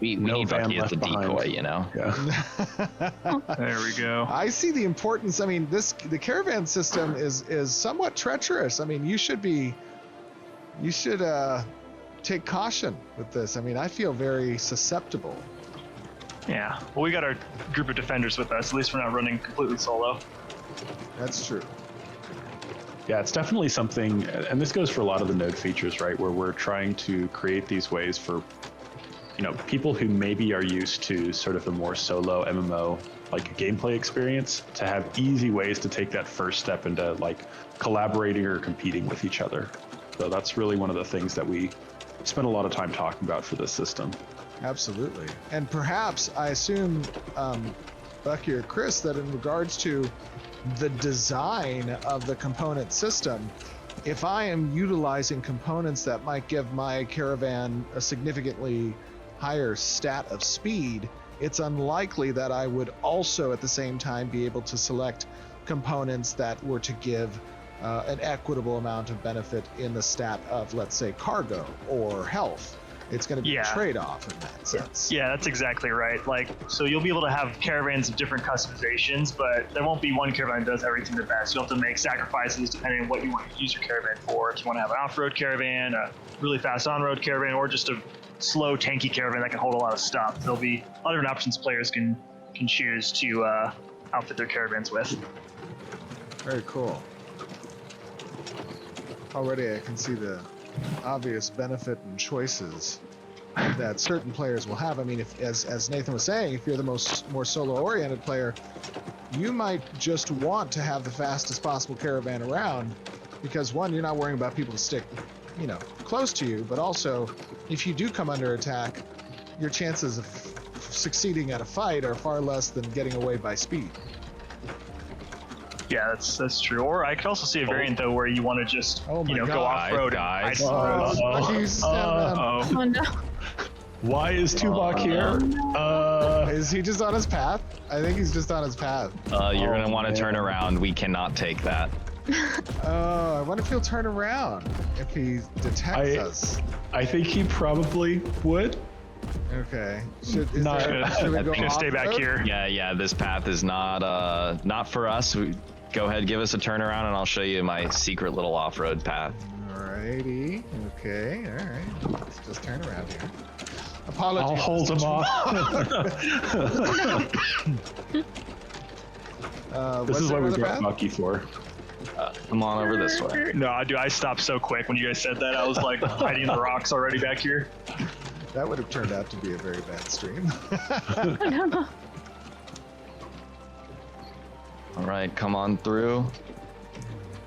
We No need van Bucky as left the decoy, behind. you know? Yeah. There we go. I see the importance. I mean, the caravan system is somewhat treacherous. I mean, you should take caution with this. I mean, I feel very susceptible. Yeah. Well, we got our group of defenders with us. At least we're not running completely solo. That's true. Yeah, it's definitely something, and this goes for a lot of the node features, right? Where we're trying to create these ways for, people who maybe are used to sort of the more solo MMO like gameplay experience to have easy ways to take that first step into like collaborating or competing with each other. So that's really one of the things that we spend a lot of time talking about for this system. Absolutely. And perhaps I assume, Bucky or Chris, that in regards to the design of the component system, if I am utilizing components that might give my caravan a significantly higher stat of speed, it's unlikely that I would also at the same time be able to select components that were to give an equitable amount of benefit in the stat of, let's say, cargo or health. It's going to be Yeah. a trade-off in that sense. Yeah, that's exactly right. Like, so you'll be able to have caravans of different customizations, but there won't be one caravan that does everything the best. You'll have to make sacrifices depending on what you want to use your caravan for. If you want to have an off-road caravan, a really fast on-road caravan, or just a slow, tanky caravan that can hold a lot of stuff, there'll be a lot of different options players can choose to outfit their caravans with. Very cool. Already I can see the obvious benefit and choices that certain players will have. I mean, if as Nathan was saying, if you're the more solo-oriented player, you might just want to have the fastest possible caravan around because, one, you're not worrying about people to stick, close to you, but also, if you do come under attack, your chances of succeeding at a fight are far less than getting away by speed. Yeah, that's true. Or I could also see a variant though where you want to just Oh my go God. off road Guys. and ice the roads. Bucky's standing up. Oh, Oh no. Why is Tuvok here? Is he just on his path? I think he's just on his path. You're gonna want to man. turn around. We cannot take that. Oh, I wonder if he'll turn around if he detects I- us. I think he probably would. Okay. Not- Should we I go think gonna stay back off-road? here. Yeah. This path is not for us. Go ahead, give us a turnaround, and I'll show you my secret little off-road path. Alrighty. Okay. All right. Let's just turn around here. Apologies. I'll hold him off. This was is there what we another brought path? Bucky for. Come on over this way. No, I stopped so quick when you guys said that. I was like hiding in the rocks already back here. That would have turned out to be a very bad stream. Oh, no. All right, come on through.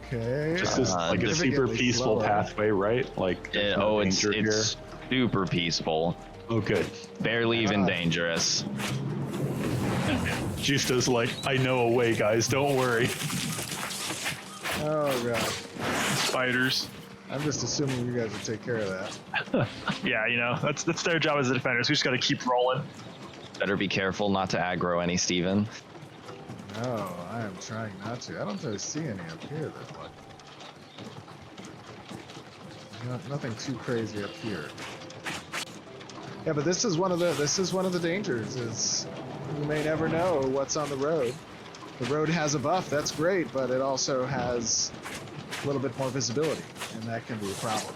Okay. Just this, like a super Significantly peaceful slower. pathway, right? Like there's no It's danger here. super peaceful. Oh, good. Barely even Ah. dangerous. Justo's like, I know a way, guys. Don't worry. Oh god. Spiders. I'm just assuming you guys will take care of that. Yeah, you know, that's their job as the defenders. We just got to keep rolling. Better be careful not to aggro any Steven. No, I am trying not to. I don't really see any up here though. Nothing too crazy up here. Yeah, but this is one of the dangers. Is you may never know what's on the road. The road has a buff, that's great, but it also has a little bit more visibility, and that can be a problem.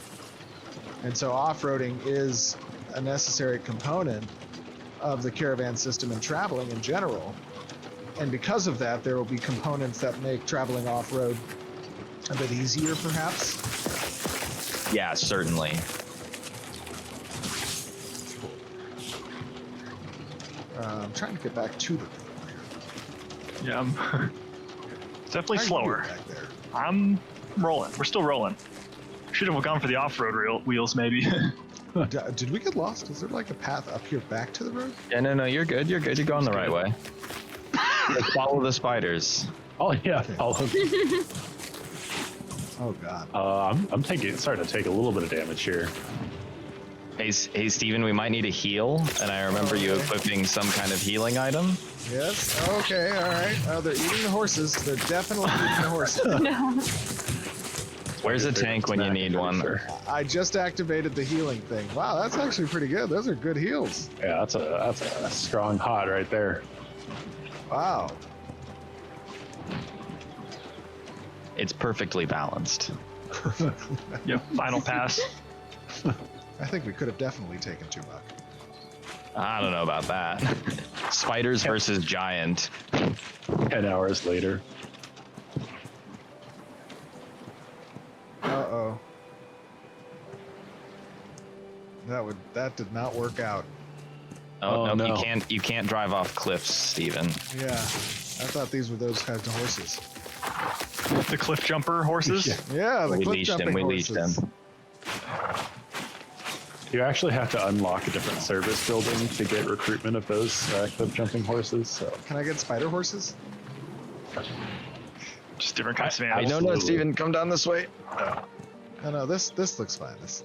And so off-roading is a necessary component of the caravan system and traveling in general. And because of that, there will be components that make traveling off-road a bit easier, perhaps. Yeah, certainly. I'm trying to get back to the road. Yeah, it's definitely How are you slower. back there? I'm rolling. We're still rolling. Should have gone for the off-road wheels, maybe. Did we get lost? Is there like a path up here back to the road? Yeah, no, you're good. You're good. You're going the right way. Just follow the spiders. Oh yeah, Okay. follow. Oh god. I'm starting to take a little bit of damage here. Hey, Steven, we might need a heal, and I remember you Okay. equipping some kind of healing item. Yes. Okay. All right. Oh, they're eating the horses. They're definitely eating the horses. No. Where's a Your favorite tank when you snack, need I'm one? sure. I just activated the healing thing. Wow, that's actually pretty good. Those are good heals. Yeah, that's a strong hot right there. Wow. It's perfectly balanced. Yep, final pass. I think we could have definitely taken Tupac. I don't know about that. Spiders versus giant. 10 hours later. Uh-oh. That did not work out. Oh, Oh, no, no. you can't drive off cliffs, Steven. Yeah. I thought these were those kinds of horses. The cliff jumper horses. Yeah. Yeah, the We cliff leashed him. jumping We leashed horses. him. You actually have to unlock a different service building to get recruitment of those cliff jumping horses. So Can I get spider horses? Just different kinds of I animals. know, Absolutely. Steven, come down this way. No, this looks fine. This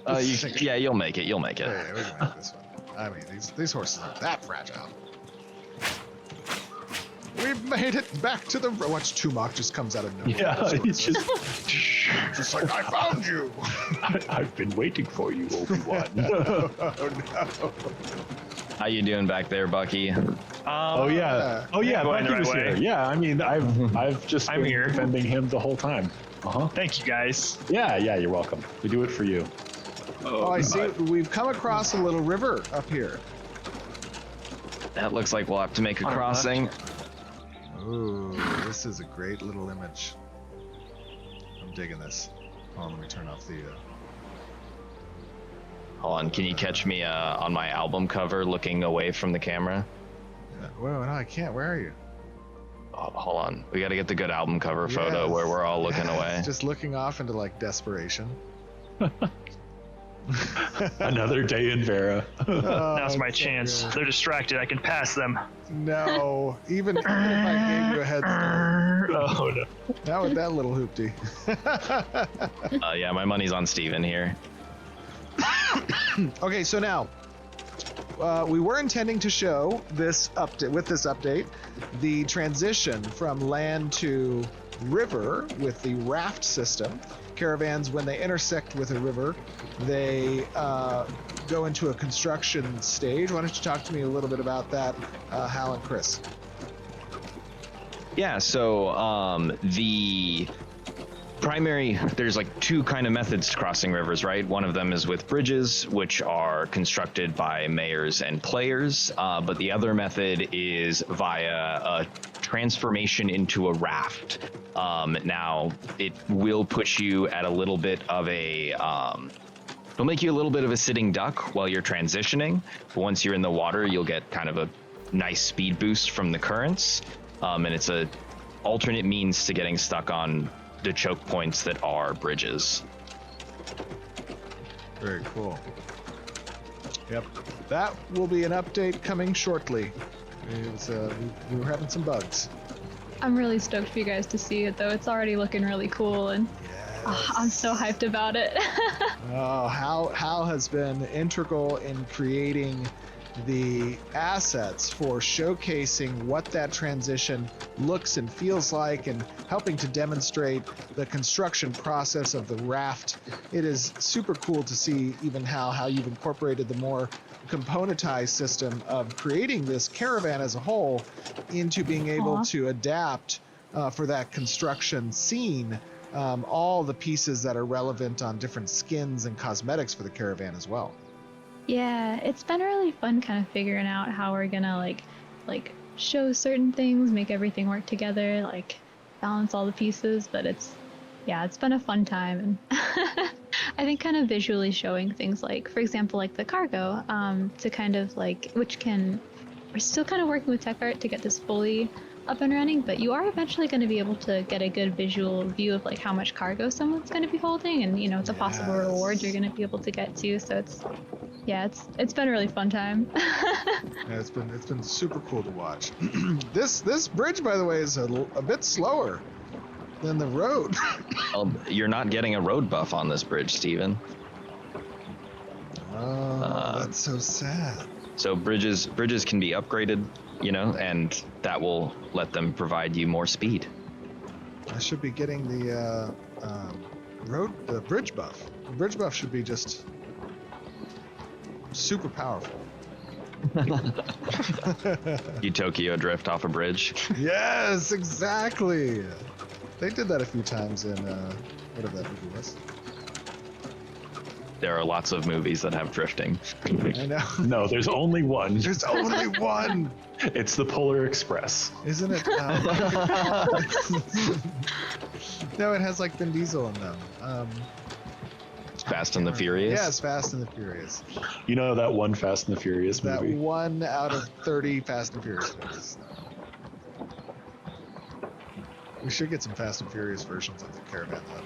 Yeah, you'll make it. You'll make it. Yeah, we can make this one. I mean, these horses aren't that fragile. We've made it back to the. Watch Tumok just comes out of nowhere. yeah, it's Just like I found you. I've been waiting for you, Obi-Wan. Oh no. How you doing back there, Bucky? Oh yeah. Oh yeah. Going the Bucky was right way. here. Yeah. I mean, I've just I'm been here. defending him the whole time. Thank you, guys. Yeah. Yeah. You're welcome. We do it for you. Oh, I see. We've come across a little river up here. That looks like we'll have to make a On our left. crossing. Ooh, this is a great little image. I'm digging this. Hold on, let me turn off the. Hold on, can you catch me on my album cover looking away from the camera? Whoa, no, I can't. Where are you? Oh, hold on, we got to get the good album cover photo Yes. where we're all looking Yes, away. Just looking off into like desperation. Another day in Vera. Now's my it's so chance. good. They're distracted. I can pass them. No, even if I gave you a head start. Oh no. Not with that little hoopty. Yeah, my money's on Steven here. Okay, so now we were intending to show this update with this update, the transition from land to river with the raft system. Caravans, when they intersect with a river, they go into a construction stage. Why don't you talk to me a little bit about that, Hal and Chris? Yeah, so the there's like two kind of methods to crossing rivers, right? One of them is with bridges, which are constructed by mayors and players, but the other method is via a transformation into a raft. Now, it will put you at a little bit of a It'll make you a little bit of a sitting duck while you're transitioning, but once you're in the water, you'll get kind of a nice speed boost from the currents, and it's a alternate means to getting stuck on the choke points that are bridges. Very cool. Yep, that will be an update coming shortly. It was, we were having some bugs. I'm really stoked for you guys to see it, though. It's already looking really cool, and I'm so hyped about it. Oh, Hal has been integral in creating the assets for showcasing what that transition looks and feels like, and helping to demonstrate the construction process of the raft. It is super cool to see even how you've incorporated the more componentized system of creating this caravan as a whole into being able to adapt for that construction scene, all the pieces that are relevant on different skins and cosmetics for the caravan as well. Yeah, it's been really fun kind of figuring out how we're gonna like show certain things, make everything work together, like balance all the pieces, but it's been a fun time. And I think kind of visually showing things like, for example, like the cargo, to kind of like, we're still kind of working with tech art to get this fully up and running, but you are eventually going to be able to get a good visual view of like how much cargo someone's going to be holding, and the possible rewards you're going to be able to get to. So it's been a really fun time. Yeah, it's been super cool to watch. This bridge, by the way, is a bit slower than the road. Well, you're not getting a road buff on this bridge, Steven. Oh, that's so sad. So bridges can be upgraded, and that will let them provide you more speed. I should be getting the bridge buff. The bridge buff should be just super powerful. You Tokyo drift off a bridge. Yes, exactly. They did that a few times in whatever that movie was. There are lots of movies that have drifting. I know. No, there's only one. There's only one. It's the Polar Express. Isn't it? No, it has like Vin Diesel in them. Fast and the Furious? Yes, Fast and the Furious. You know that one Fast and the Furious movie? That 1 out of 30 Fast and Furious movies. We should get some Fast and Furious versions of the Caravan Hub.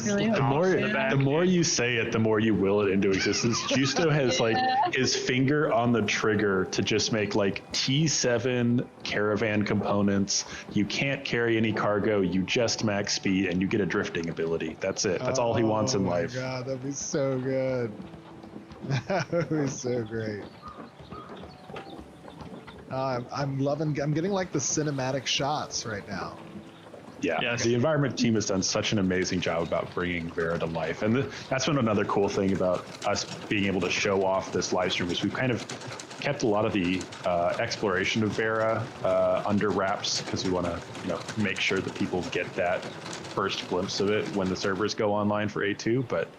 Really The more you say it, the more you will it into existence. Justo has like his finger on the trigger to just make like T7 caravan components. You can't carry any cargo, you just max speed, and you get a drifting ability. That's it. That's all he wants in life. Oh my god, that'd be so good. That would be so great. I'm getting like the cinematic shots right now. Yeah, Yes. The environment team has done such an amazing job about bringing Vera to life. And that's been another cool thing about us being able to show off this live stream is we've kind of kept a lot of the exploration of Vera under wraps, because we want to make sure that people get that first glimpse of it when the servers go online for A2, but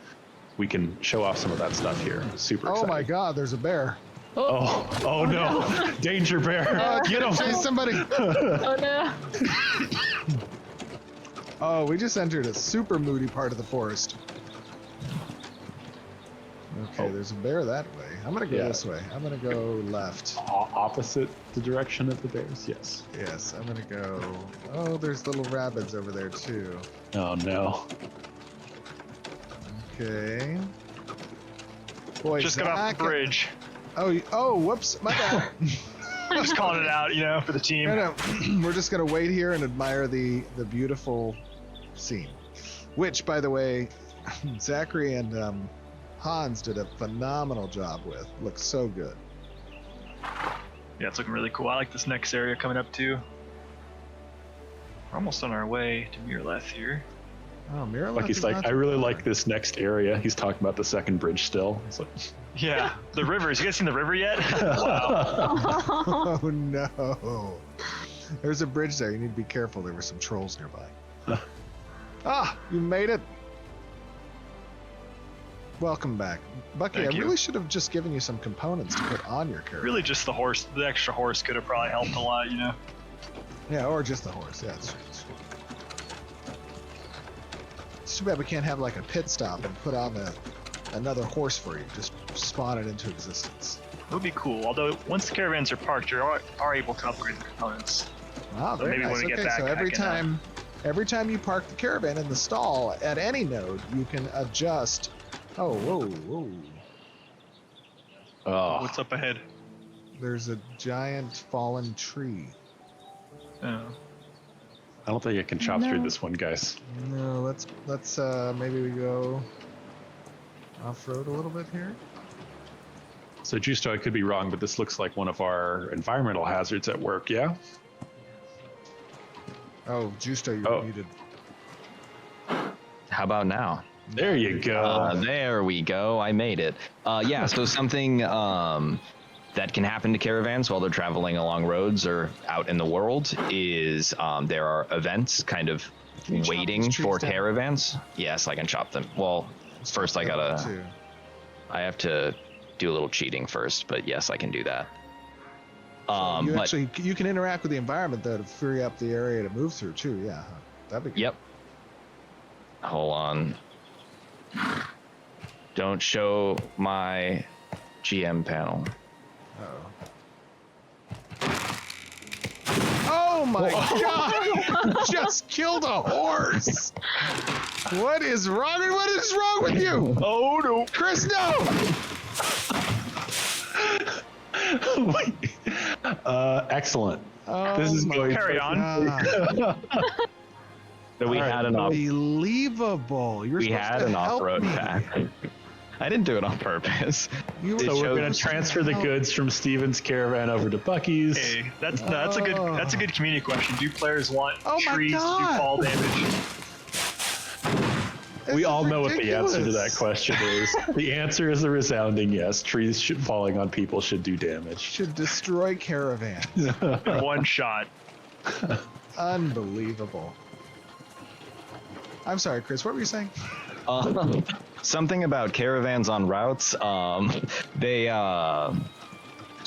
we can show off some of that stuff here. Super exciting. Oh my god, there's a bear. Oh no. Danger bear. Get him. Chase somebody. Oh no. Oh, we just entered a super moody part of the forest. Okay, there's a bear that way. I'm gonna go this way. I'm gonna go left. Opposite the direction of the bears, yes. Yes, I'm gonna go. Oh, there's little rabbits over there too. Oh no. Okay. Boy, Just got off the bridge. Oh, whoops, my bad. Just calling it out, for the team. No, we're just gonna wait here and admire the beautiful scene, which, by the way, Zachary and Hans did a phenomenal job with. Looks so good. Yeah, it's looking really cool. I like this next area coming up too. We're almost on our way to Miraleth here. Oh, Miraleth. Like he's like, I really like this next area. He's talking about the second bridge still. It's like, Yeah, the rivers. You guys seen the river yet? Wow. Oh no. There's a bridge there. You need to be careful. There were some trolls nearby. You made it. Welcome back. Bucky, Thank I you. really should have just given you some components to put on your character. Really, just the horse. The extra horse could have probably helped a lot, Yeah, or just the horse. Yeah, that's true. It's too bad we can't have like a pit stop and put on another horse for you. Just spawn it into existence. It would be cool. Although once the caravans are parked, you are able to upgrade the components. Wow, So very maybe nice. when we get Okay, back, so I every time you park the caravan in the stall at any node, you can adjust. Oh, whoa. Oh, What's up ahead? There's a giant fallen tree. Oh. I don't think I can chop through No. this one, guys. No, let's maybe we go off-road a little bit here. So, Justo, I could be wrong, but this looks like one of our environmental hazards at work, yeah? Oh, Justo, you're Oh. muted. How about now? There you go. There we go. I made it. Yeah, so something that can happen to caravans while they're traveling along roads or out in the world is there are events kind of Can you chop waiting these trees for down? caravans. Yes, I can chop them. Well, first I have to do a little cheating first, but yes, I can do that. You can interact with the environment though to free up the area to move through too. Yeah, that'd be good. Yep. Hold on. Don't show my GM panel. Oh my god! Just killed a horse. What is wrong? What is wrong with you? Oh, no. Chris, no! Excellent. Oh, This is my going Carry on. God. So we had an off. Unbelievable. You were We supposed had to an help off-road me. pack. I didn't do it on purpose. You So we're showed- going to transfer the goods from Steven's caravan over to Bucky's. Hey, that's a good community question. Do players want Oh my trees to do God. fall damage? This We is all know what the answer to that ridiculous. question is. The answer is a resounding yes. Trees falling on people should do damage. Should destroy caravans. One shot. Unbelievable. I'm sorry, Chris. What were you saying? Something about caravans on routes. So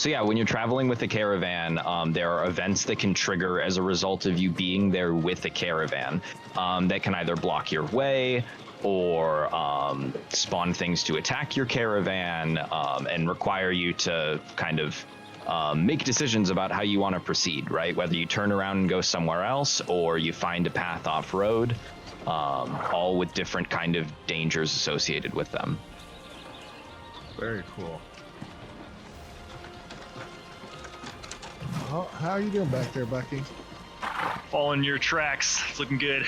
yeah, when you're traveling with a caravan, there are events that can trigger as a result of you being there with a caravan that can either block your way or spawn things to attack your caravan and require you to kind of make decisions about how you want to proceed, right? Whether you turn around and go somewhere else or you find a path off road, all with different kind of dangers associated with them. Very cool. How are you doing back there, Bucky? Following your tracks. It's looking good.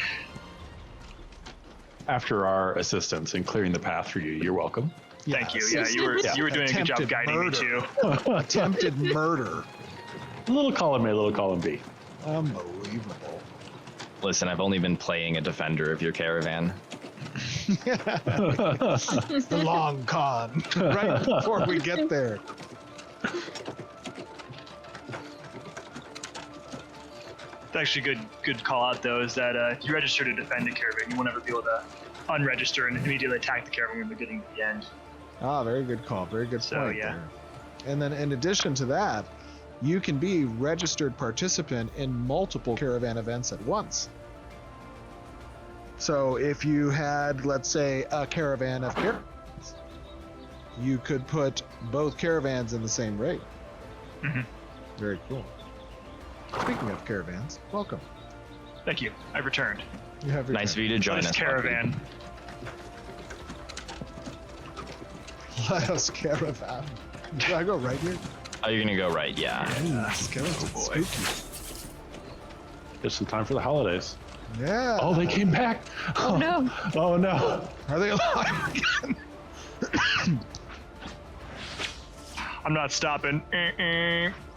After our assistance in clearing the path for you, you're welcome. Thank you. Yes. Yeah, you were doing a good job Attempted guiding me murder. too. Attempted murder. A little column A, little column B. Unbelievable. Listen, I've only been playing a defender of your caravan. The long con. Right before we get there. It's actually good call out though. Is that if you register to defend a caravan, you won't ever be able to unregister and immediately attack the caravan when they're getting to the end. Ah, very good call. Very good So, point yeah. there. And then in addition to that, you can be registered participant in multiple caravan events at once. So if you had, let's say, a caravan of caravans, you could put both caravans in the same raid. Mm-hmm. Very cool. Speaking of caravans, welcome. Thank you. I've returned. You have your Nice of you to join Nice us. caravan. Let us caravan. Do I go right here? Oh, you're gonna go right, yeah. Skeleton, boy. spooky. Just in time for the holidays. Yeah. Oh, they came back. Oh no. Oh, no. Are they alive again? I'm not stopping.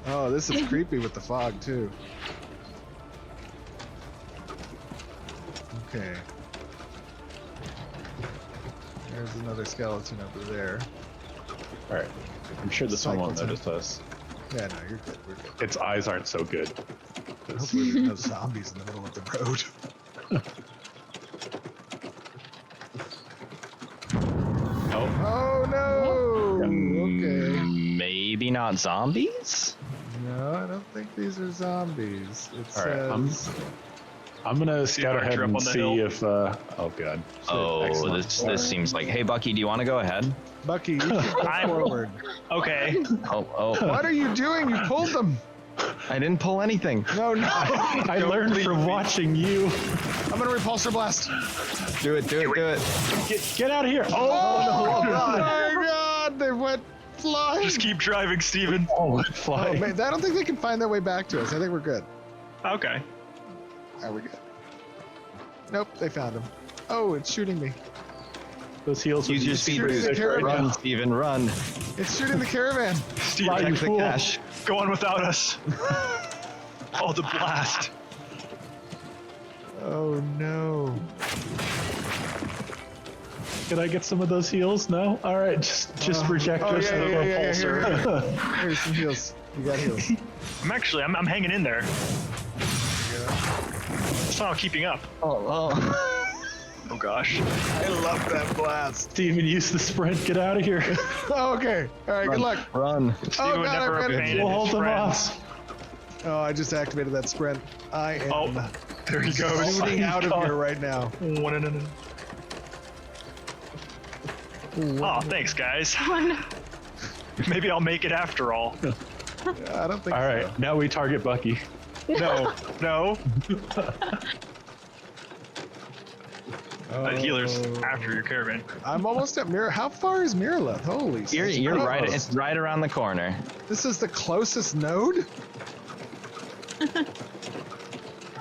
Oh, this is creepy with the fog too. Okay. There's another skeleton over there. All right. I'm sure this one won't Cycle notice us. Yeah, no, you're good. We're good. Its eyes aren't so good. Hopefully there's no zombies in the middle of the road. Oh, Oh no! Okay. Maybe not zombies? No, I don't think these are zombies. It All right, I'm- says I'm gonna See scout if I ahead trip and on the see hill. if. Oh god. Oh, Excellent. this seems like. Hey, Bucky, do you want to go ahead? Bucky, you should go I'm- forward. Okay. Oh, What are you doing? You pulled them. I didn't pull anything. No, no. I learned from watching you. I'm gonna repulsor blast. Do it. Get out of here! Oh, Oh my god, they went flying. Just keep driving, Steven. oh, Oh, fly! man, I don't think they can find their way back to us. I think we're good. Okay. Are we good? Nope, they found him. Oh, it's shooting me. Those heels. Use would your be speed Shooting boost. the caravan. Run, Steven, run. It's shooting the caravan. Steven, Fly, you Protect the fool. cash. go on without us. Oh, the blast. Oh no. Can I get some of those heels? No. All right, just project Oh, us yeah, the yeah, yeah, yeah, repulsor. Here's some heals. You got heals. I'm hanging in there. It's not keeping up. Oh. Oh gosh. I love that blast. Steven, use the sprint. Get out of here. Oh, okay. All right, good luck. Run. Steven would God, never I ran abandon into- We'll hold his them friends. off. Oh, I just activated that sprint. I am Oh, there he goes. shooting out of God. here right now. Oh, thanks, guys. Maybe I'll make it after all. I don't think All right, so. now we target Bucky. No. Healers Oh. after your caravan. I'm almost at Mirror. How far is Mirrolith? Holy You're right. smokes. It's right around the corner. This is the closest node?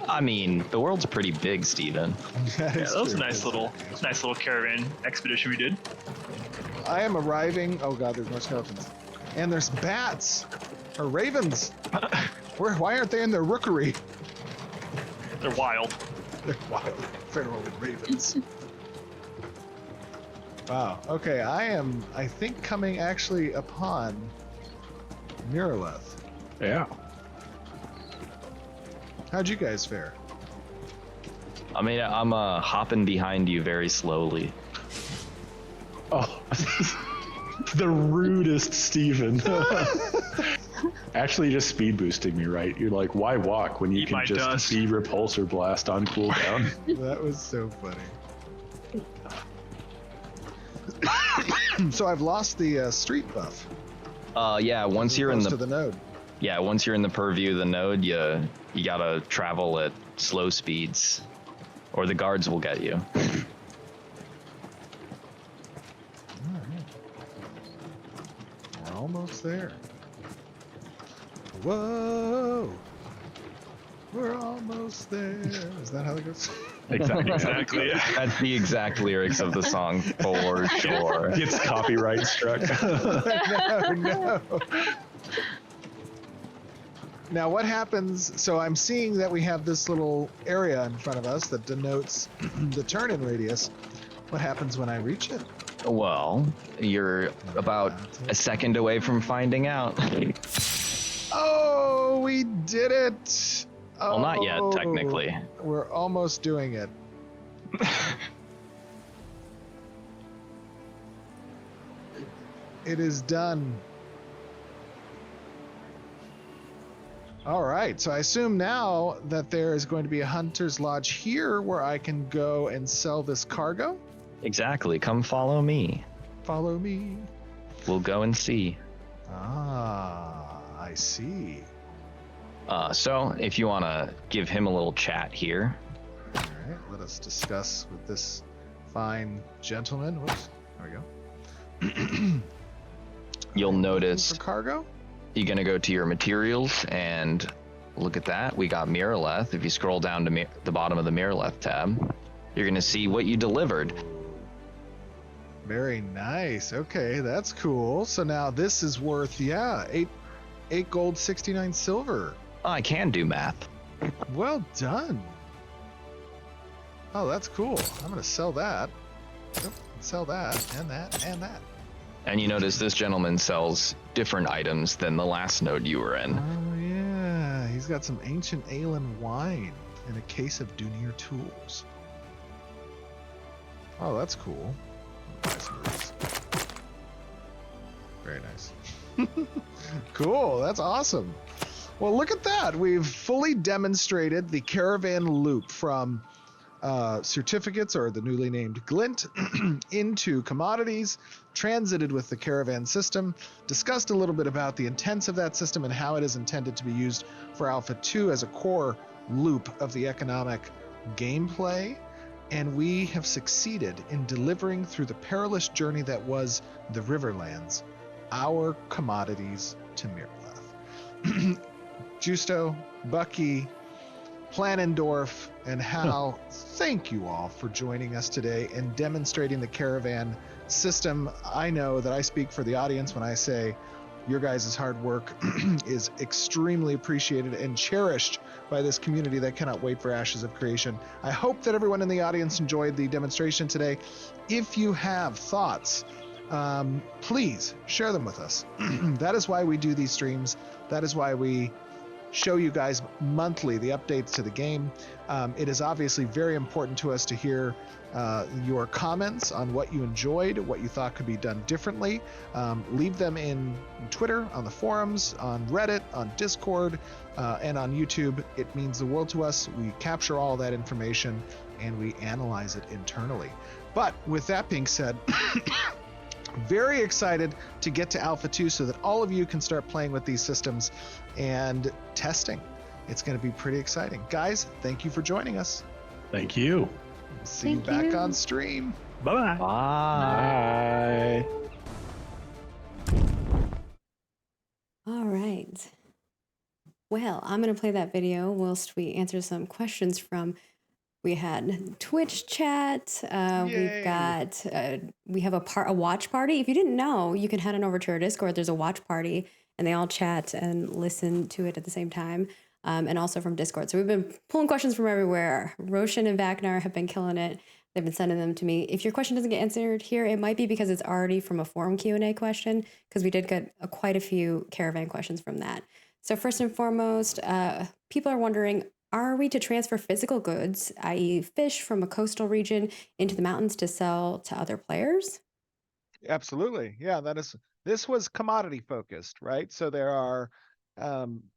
I mean, the world's pretty big, Steven. That Yeah, is that was a true. nice little caravan expedition we did. I am arriving. Oh god, there's more skeletons. And there's bats. Or ravens. Why aren't they in their rookery? They're wild. They're wild feral ravens. Wow. Okay, I think, coming actually upon Mirrolith. Yeah. How'd you guys fare? I mean, I'm hopping behind you very slowly. Oh, the rudest Steven. Actually, just speed boosting me, right? You're like, why walk when you Eat can my just dust. be repulsor blast on cooldown? That was so funny. So I've lost the street buff. Yeah. Once you're in Close the to the node. once you're in the purview of the node, you gotta travel at slow speeds, or the guards will get you. We're almost there. Whoa! We're almost there. Is that how it goes? Exactly. Exactly. That's the exact lyrics of the song for sure. Gets copyright struck. No, no. Now what happens, so I'm seeing that we have this little area in front of us that denotes the turn-in radius. What happens when I reach it? Well, you're about a second away from finding out. Oh, we did it! Well, not yet, Oh, technically. We're almost doing it. It is done. All right, so I assume now that there is going to be a hunter's lodge here where I can go and sell this cargo. Exactly. Come follow me. Follow me. We'll go and see. Ah, I see. So, if you want to give him a little chat here. All right, let us discuss with this fine gentleman. Whoops, there we go. You'll Looking notice for cargo. you're going to go to your materials and look at that. We got Mirroleth. If you scroll down to the bottom of the Mirroleth tab, you're going to see what you delivered. Very nice. Okay, that's cool. So now this is worth, yeah, eight gold, 69 silver. Oh, I can do math. Well done. Oh, that's cool. I'm gonna sell that. Yep, sell that and that and that. And you notice this gentleman sells different items than the last node you were in. Oh yeah, he's got some ancient ale and wine and a case of Dunir tools. Oh, that's cool. Buy some of these. Very nice. Cool. That's awesome. Well, look at that. We've fully demonstrated the Caravan loop from certificates, or the newly named Glint, into commodities, transited with the Caravan system, discussed a little bit about the intents of that system and how it is intended to be used for Alpha 2 as a core loop of the economic gameplay. And we have succeeded in delivering through the perilous journey that was the Riverlands, our commodities to Mirlath. Justo, Bucky, Planendorf, and Hal, thank you all for joining us today and demonstrating the Caravan system. I know that I speak for the audience when I say your guys' hard work is extremely appreciated and cherished by this community that cannot wait for Ashes of Creation. I hope that everyone in the audience enjoyed the demonstration today. If you have thoughts, please share them with us. That is why we do these streams. That is why we show you guys monthly the updates to the game. It is obviously very important to us to hear your comments on what you enjoyed, what you thought could be done differently. Leave them in Twitter, on the forums, on Reddit, on Discord, and on YouTube. It means the world to us. We capture all that information and we analyze it internally. But with that being said, very excited to get to Alpha 2 so that all of you can start playing with these systems and testing. It's going to be pretty exciting. Guys, thank you for joining us. Thank you. See you Thank back you. on stream. Bye-bye. Bye. All right. Well, I'm going to play that video whilst we answer some questions from. We had Twitch chat. We've got we have a watch party. If you didn't know, you can head on over to our Discord. There's a watch party, and they all chat and listen to it at the same time, and also from Discord. So we've been pulling questions from everywhere. Roshan and Vagnar have been killing it. They've been sending them to me. If your question doesn't get answered here, it might be because it's already from a forum Q&A question, because we did get quite a few Caravan questions from that. So first and foremost, people are wondering, are we to transfer physical goods, i.e. fish, from a coastal region into the mountains to sell to other players? Absolutely. Yeah, this was commodity focused, right? So there are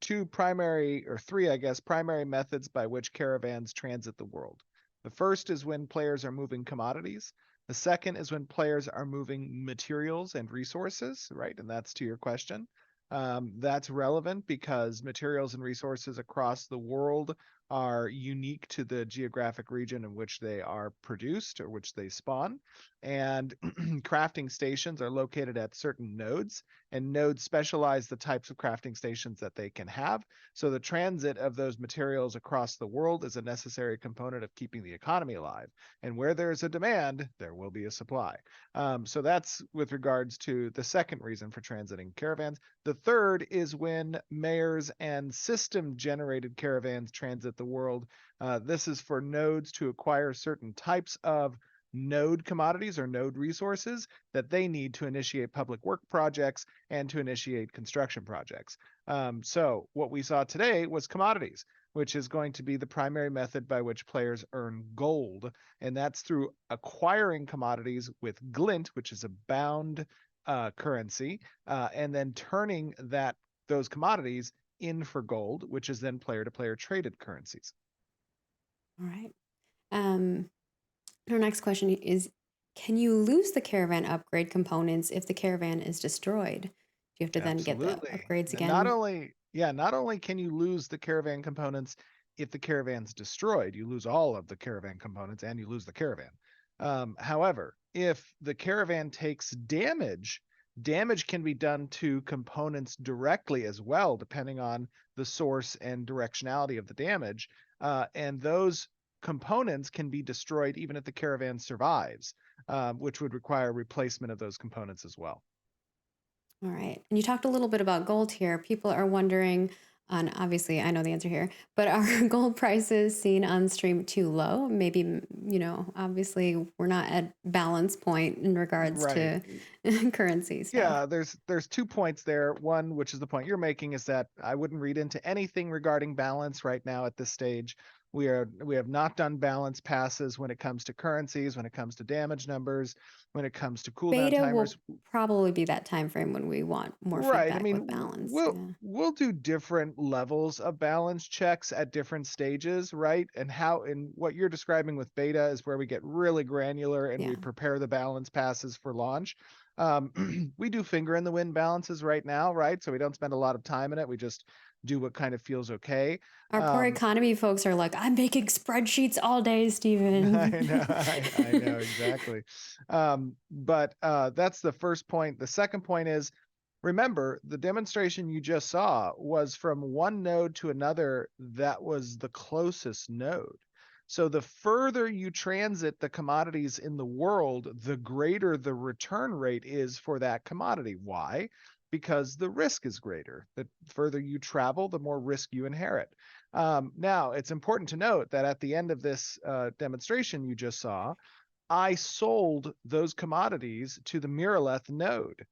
two primary, or three, I guess, primary methods by which caravans transit the world. The first is when players are moving commodities. The second is when players are moving materials and resources, right? And that's to your question. That's relevant because materials and resources across the world are unique to the geographic region in which they are produced or which they spawn. And crafting stations are located at certain nodes, and nodes specialize the types of crafting stations that they can have. So the transit of those materials across the world is a necessary component of keeping the economy alive. And where there's a demand, there will be a supply. So that's with regards to the second reason for transiting caravans. The third is when mayors and system-generated caravans transit the world. This is for nodes to acquire certain types of node commodities or node resources that they need to initiate public work projects and to initiate construction projects. So what we saw today was commodities, which is going to be the primary method by which players earn gold. And that's through acquiring commodities with Glint, which is a bound currency, and then turning those commodities in for gold, which is then player-to-player traded currencies. All right. Our next question is, can you lose the caravan upgrade components if the caravan is destroyed? Do you have to then get the upgrades again? Not only can you lose the caravan components if the caravan's destroyed, you lose all of the caravan components and you lose the caravan. However, if the caravan takes damage can be done to components directly as well, depending on the source and directionality of the damage. And those components can be destroyed even if the caravan survives, which would require replacement of those components as well. All right. And you talked a little bit about gold here. People are wondering, and obviously I know the answer here, but are gold prices seen on stream too low? Maybe, obviously we're not at balance point in regards to currencies. So. Yeah, there's 2 points there. One, which is the point you're making, is that I wouldn't read into anything regarding balance right now at this stage. We have not done balance passes when it comes to currencies, when it comes to damage numbers, when it comes to cooldown Beta timers. will probably be that time frame when we want more Right. I feedback mean, with balance. we'll Yeah. we'll do different levels of balance checks at different stages, right? And what you're describing with beta is where we get really granular and we Yeah. prepare the balance passes for launch. We do finger in the wind balances right now, right? So we don't spend a lot of time in it. We just do what kind of feels okay. Our poor economy folks are like, I'm making spreadsheets all day, I Steven. know, I know exactly. But that's the first point. The second point is, remember, the demonstration you just saw was from one node to another that was the closest node. So the further you transit the commodities in the world, the greater the return rate is for that commodity. Why? Because the risk is greater. The further you travel, the more risk you inherit. Now, it's important to note that at the end of this demonstration you just saw, I sold those commodities to the Miraleth node.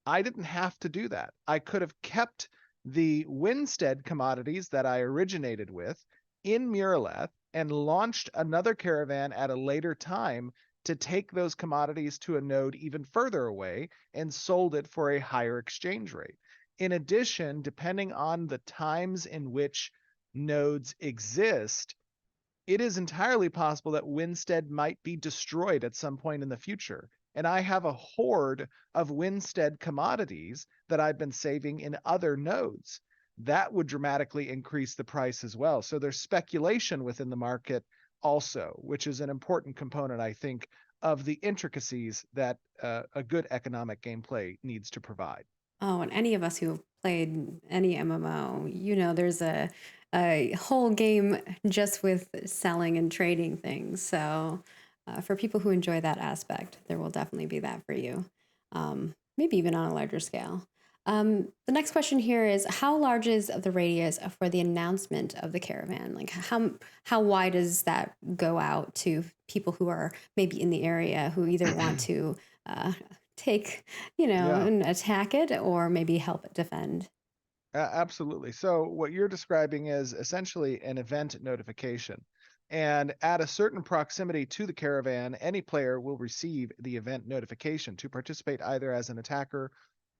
I didn't have to do that. I could have kept the Winstead commodities that I originated with in Miraleth and launched another caravan at a later time to take those commodities to a node even further away and sold it for a higher exchange rate. In addition, depending on the times in which nodes exist, it is entirely possible that Winstead might be destroyed at some point in the future. And I have a hoard of Winstead commodities that I've been saving in other nodes. That would dramatically increase the price as well. So there's speculation within the market also, which is an important component, I think, of the intricacies that a good economic gameplay needs to provide. Oh, and any of us who have played any MMO, there's a whole game just with selling and trading things. So, for people who enjoy that aspect, there will definitely be that for you. Maybe even on a larger scale. The next question here is, how large is the radius for the announcement of the caravan? Like, how wide does that go out to people who are maybe in the area who either want to take, Yeah. and attack it, or maybe help it defend? Absolutely. So what you're describing is essentially an event notification. And at a certain proximity to the caravan, any player will receive the event notification to participate either as an attacker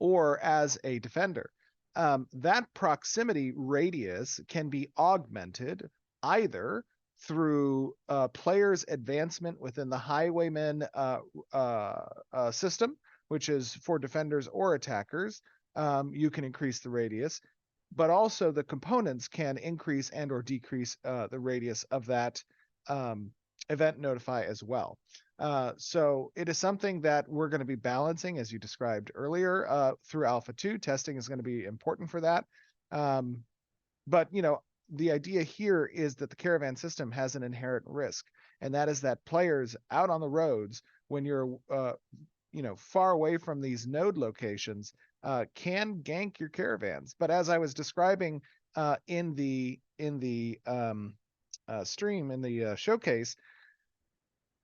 or as a defender. That proximity radius can be augmented either through players' advancement within the highwayman system, which is for defenders or attackers. You can increase the radius, but also the components can increase and or decrease the radius of that event notify as well. So it is something that we're going to be balancing, as you described earlier, through Alpha 2. Testing is going to be important for that. But, the idea here is that the caravan system has an inherent risk, and that is that players out on the roads, when you're far away from these node locations, can gank your caravans. But as I was describing in the stream, in the showcase,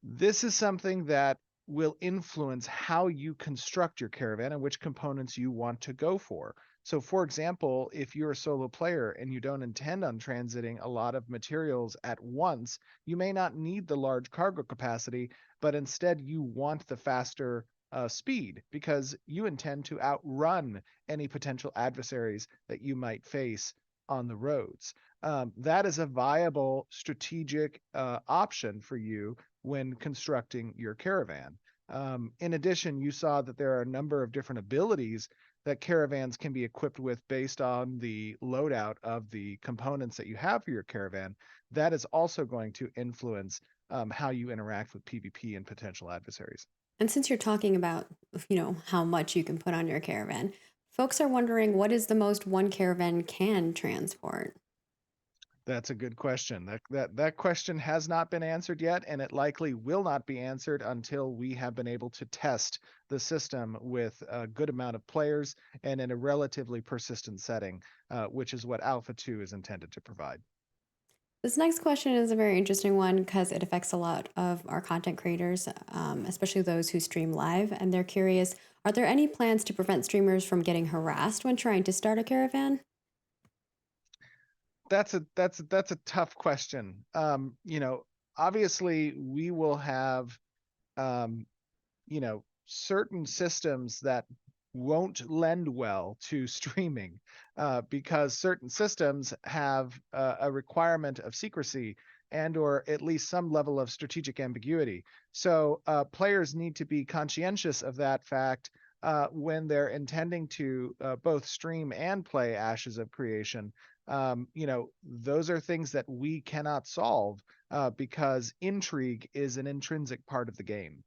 this is something that will influence how you construct your caravan and which components you want to go for. So for example, if you're a solo player and you don't intend on transiting a lot of materials at once, you may not need the large cargo capacity, but instead you want the faster speed because you intend to outrun any potential adversaries that you might face on the roads. That is a viable strategic option for you when constructing your caravan. In addition, you saw that there are a number of different abilities that caravans can be equipped with based on the loadout of the components that you have for your caravan. That is also going to influence how you interact with PvP and potential adversaries. And since you're talking about, how much you can put on your caravan, folks are wondering, what is the most one caravan can transport? That's a good question. That question has not been answered yet, and it likely will not be answered until we have been able to test the system with a good amount of players and in a relatively persistent setting, which is what Alpha 2 is intended to provide. This next question is a very interesting one because it affects a lot of our content creators, especially those who stream live. And they're curious, are there any plans to prevent streamers from getting harassed when trying to start a caravan? That's a tough question. Obviously we will have, certain systems that won't lend well to streaming, because certain systems have a requirement of secrecy and or at least some level of strategic ambiguity. So players need to be conscientious of that fact when they're intending to both stream and play Ashes of Creation. Those are things that we cannot solve because intrigue is an intrinsic part of the game.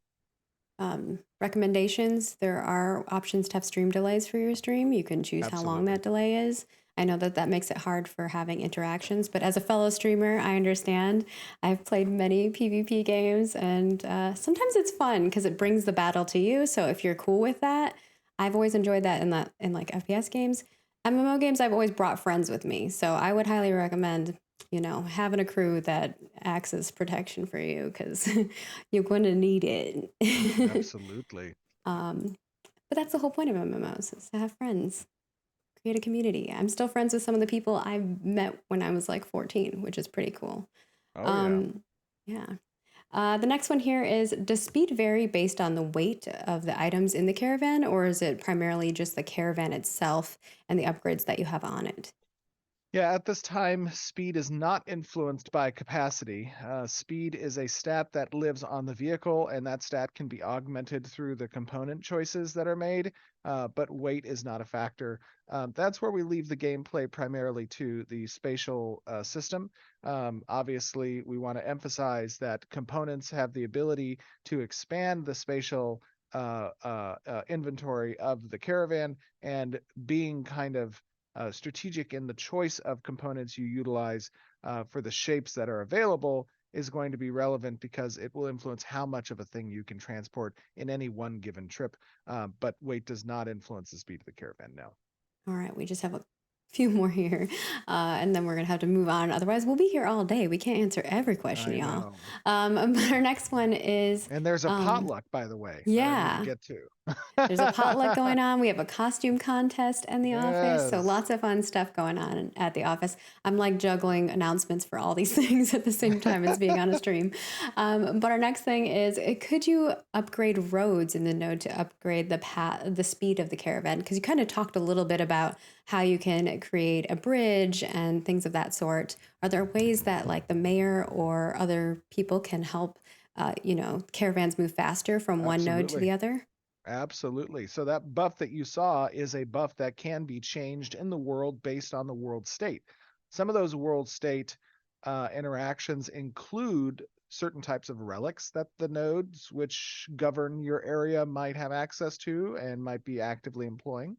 Recommendations, there are options to have stream delays for your stream. You can choose how long Absolutely. that delay is. I know that that makes it hard for having interactions, but as a fellow streamer, I understand. I've played many PvP games, and sometimes it's fun because it brings the battle to you. So if you're cool with that, I've always enjoyed that in like FPS games. MMO games, I've always brought friends with me, so I would highly recommend having a crew that acts as protection for you because you're going to need it. Absolutely. But that's the whole point of MMOs is to have friends, create a community. I'm still friends with some of the people I met when I was like 14, which is pretty cool. Oh, yeah. The next one here is, does speed vary based on the weight of the items in the caravan, or is it primarily just the caravan itself and the upgrades that you have on it? Yeah, at this time, speed is not influenced by capacity. Speed is a stat that lives on the vehicle, and that stat can be augmented through the component choices that are made, but weight is not a factor. That's where we leave the gameplay primarily to the spatial system. Obviously, we want to emphasize that components have the ability to expand the spatial inventory of the caravan, and being kind of strategic in the choice of components you utilize for the shapes that are available is going to be relevant because it will influence how much of a thing you can transport in any one given trip. But weight does not influence the speed of the caravan now. All right, we just have a few more here, and then we're gonna have to move on. Otherwise, we'll be here all day. We can't answer every question, I y'all. know. But our next one is, And there's a um, potluck, by the way, that I need to yeah. get to. There's a potluck going on. We have a costume contest in the office. So Yes. lots of fun stuff going on at the office. I'm like juggling announcements for all these things at the same time as being on a stream. But our next thing is, could you upgrade roads in the node to upgrade the speed of the caravan? Because you kind of talked a little bit about how you can create a bridge and things of that sort. Are there ways that like the mayor or other people can help, caravans move faster from one node to the Absolutely. other? Absolutely. So that buff that you saw is a buff that can be changed in the world based on the world state. Some of those world state interactions include certain types of relics that the nodes which govern your area might have access to and might be actively employing.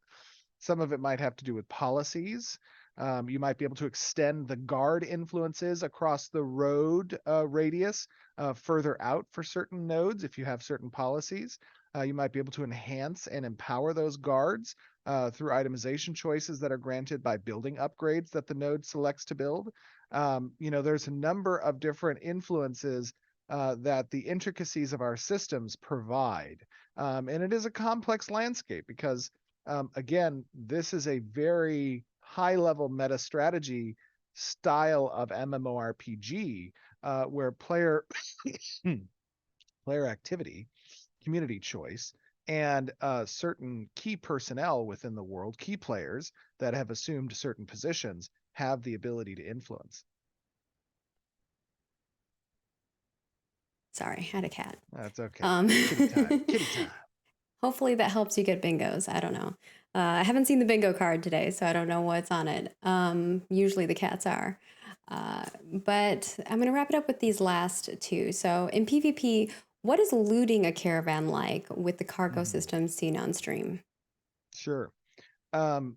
Some of it might have to do with policies. You might be able to extend the guard influences across the road radius further out for certain nodes if you have certain policies. You might be able to enhance and empower those guards through itemization choices that are granted by building upgrades that the node selects to build. There's a number of different influences that the intricacies of our systems provide. And it is a complex landscape because again, this is a very high level meta strategy style of MMORPG where player player activity, community choice, and certain key personnel within the world, key players that have assumed certain positions, have the ability to influence. Sorry, had a cat. That's okay. Um, Kitty time. Kitty time. hopefully that helps you get bingos. I don't know. I haven't seen the bingo card today, so I don't know what's on it. Usually the cats are. But I'm going to wrap it up with these last two. So in PvP, what is looting a caravan like with the cargo system seen on stream? Sure.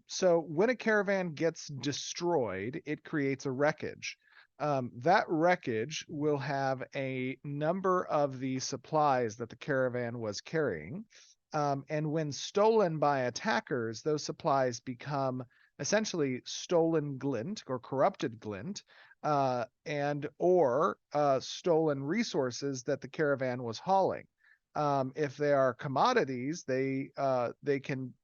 So when a caravan gets destroyed, it creates a wreckage. That wreckage will have a number of the supplies that the caravan was carrying. And when stolen by attackers, those supplies become essentially stolen glint or corrupted glint, and or stolen resources that the caravan was hauling. If they are commodities, they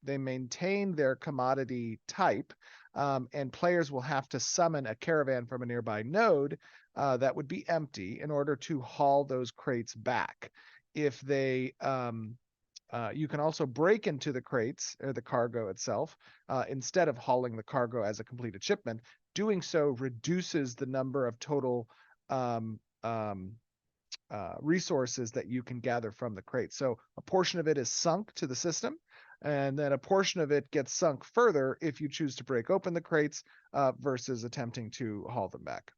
maintain their commodity type, and players will have to summon a caravan from a nearby node that would be empty in order to haul those crates back. If they you can also break into the crates or the cargo itself instead of hauling the cargo as a completed shipment. Doing so reduces the number of total um, um, resources that you can gather from the crate. So a portion of it is sunk to the system, and then a portion of it gets sunk further if you choose to break open the crates versus attempting to haul them back.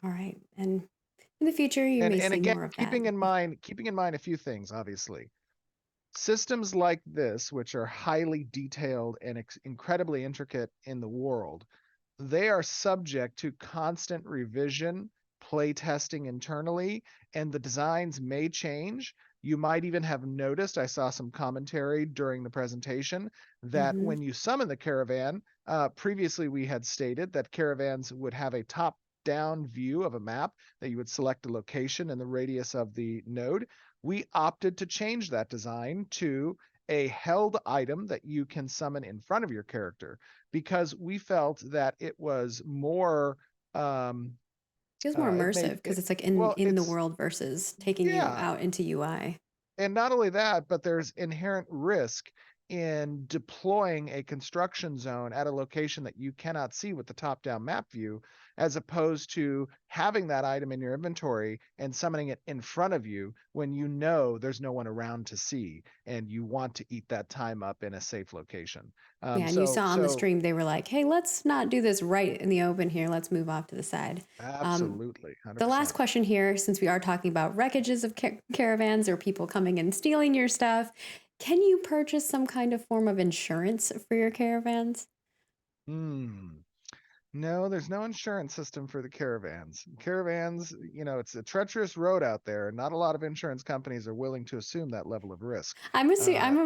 All right. And in the future, you may And see again, more of that. keeping in mind a few things, obviously. Systems like this, which are highly detailed and incredibly intricate in the world, they are subject to constant revision, play testing internally, and the designs may change. You might even have noticed, I saw some commentary during the presentation, that Mhm. when you summon the caravan, previously we had stated that caravans would have a top-down view of a map, that you would select a location and the radius of the node. We opted to change that design to a held item that you can summon in front of your character, because we felt that it was more Feels more it made immersive because it it's like well in the it's world versus taking you yeah. out into UI. And not only that, but there's inherent risk in deploying a construction zone at a location that you cannot see with the top-down map view, as opposed to having that item in your inventory and summoning it in front of you when you know there's no one around to see and you want to eat that time up in a safe location. Yeah, and you saw on the stream they were like, "Hey, let's not do this right in the open here. Let's move off to the side." Absolutely, 100%. The last question here, since we are talking about wreckages of caravans or people coming and stealing your stuff, can you purchase some kind of form of insurance for your caravans? No, there's no insurance system for the caravans. Caravans, it's a treacherous road out there, and not a lot of insurance companies are willing to assume that level of risk. I'm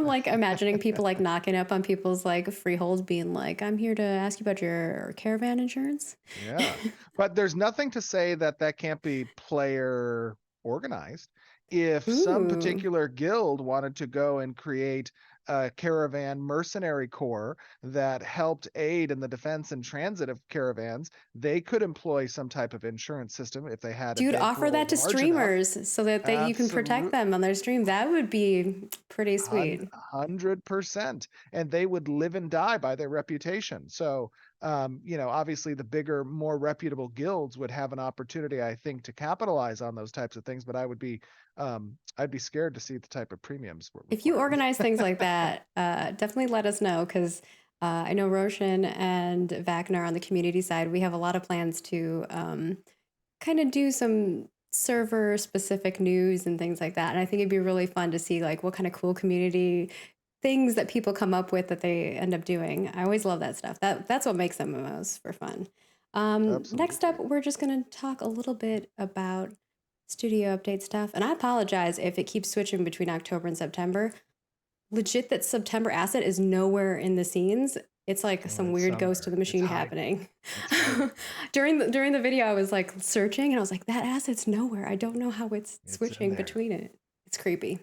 like imagining people like knocking up on people's like freeholds, being like, "I'm here to ask you about your caravan insurance." Yeah, but there's nothing to say that that can't be player organized. If some Ooh. particular guild wanted to go and create a caravan mercenary corps that helped aid in the defense and transit of caravans, they could employ some type of insurance system if they had a Dude, offer bankroll that to large enough. streamers so that you can protect Absolutely. them on their stream. That would be pretty sweet. 100%. And they would live and die by their reputation. So, obviously the bigger, more reputable guilds would have an opportunity, I think, to capitalize on those types of things. But I'd be scared to see the type of premiums were If you required. organize things like that, definitely let us know because I know Roshan and Vagnar on the community side, we have a lot of plans to kind of do some server specific news and things like that. And I think it'd be really fun to see like what kind of cool community things that people come up with that they end up doing. I always love that stuff. That's what makes MMOs for fun. Next up, Absolutely. we're just going to talk a little bit about studio update stuff. And I apologize if it keeps switching between October and September. Legit, that September asset is nowhere in the scenes. It's like Oh, some it's weird ghost of the somewhere. It's machine hiding. happening. It's hiding. During the video, I was like searching and I was like, that asset's nowhere. I don't know how it's It's in switching there. between it. It's creepy.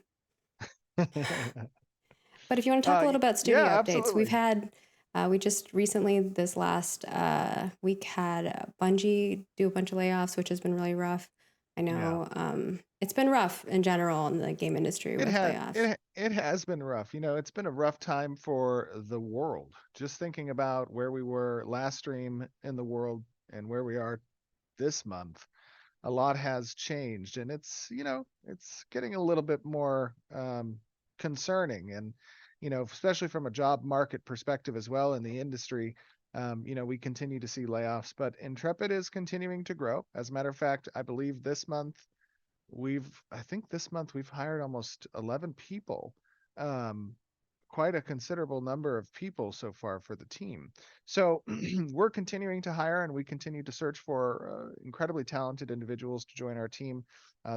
But if you want to talk a little about studio Yeah, updates, we've absolutely. had, we just recently, this last week, had Bungie do a bunch of layoffs, which has been really rough. I know it's been rough in general in the game industry with layoffs. It has been rough. It's been a rough time for the world. Just thinking about where we were last stream in the world and where we are this month, a lot has changed, and it's getting a little bit more concerning. And especially from a job market perspective as well in the industry, we continue to see layoffs, but Intrepid is continuing to grow. As a matter of fact, I believe this month we've hired almost 11 people. Quite a considerable number of people so far for the team. So we're continuing to hire, and we continue to search for incredibly talented individuals to join our team.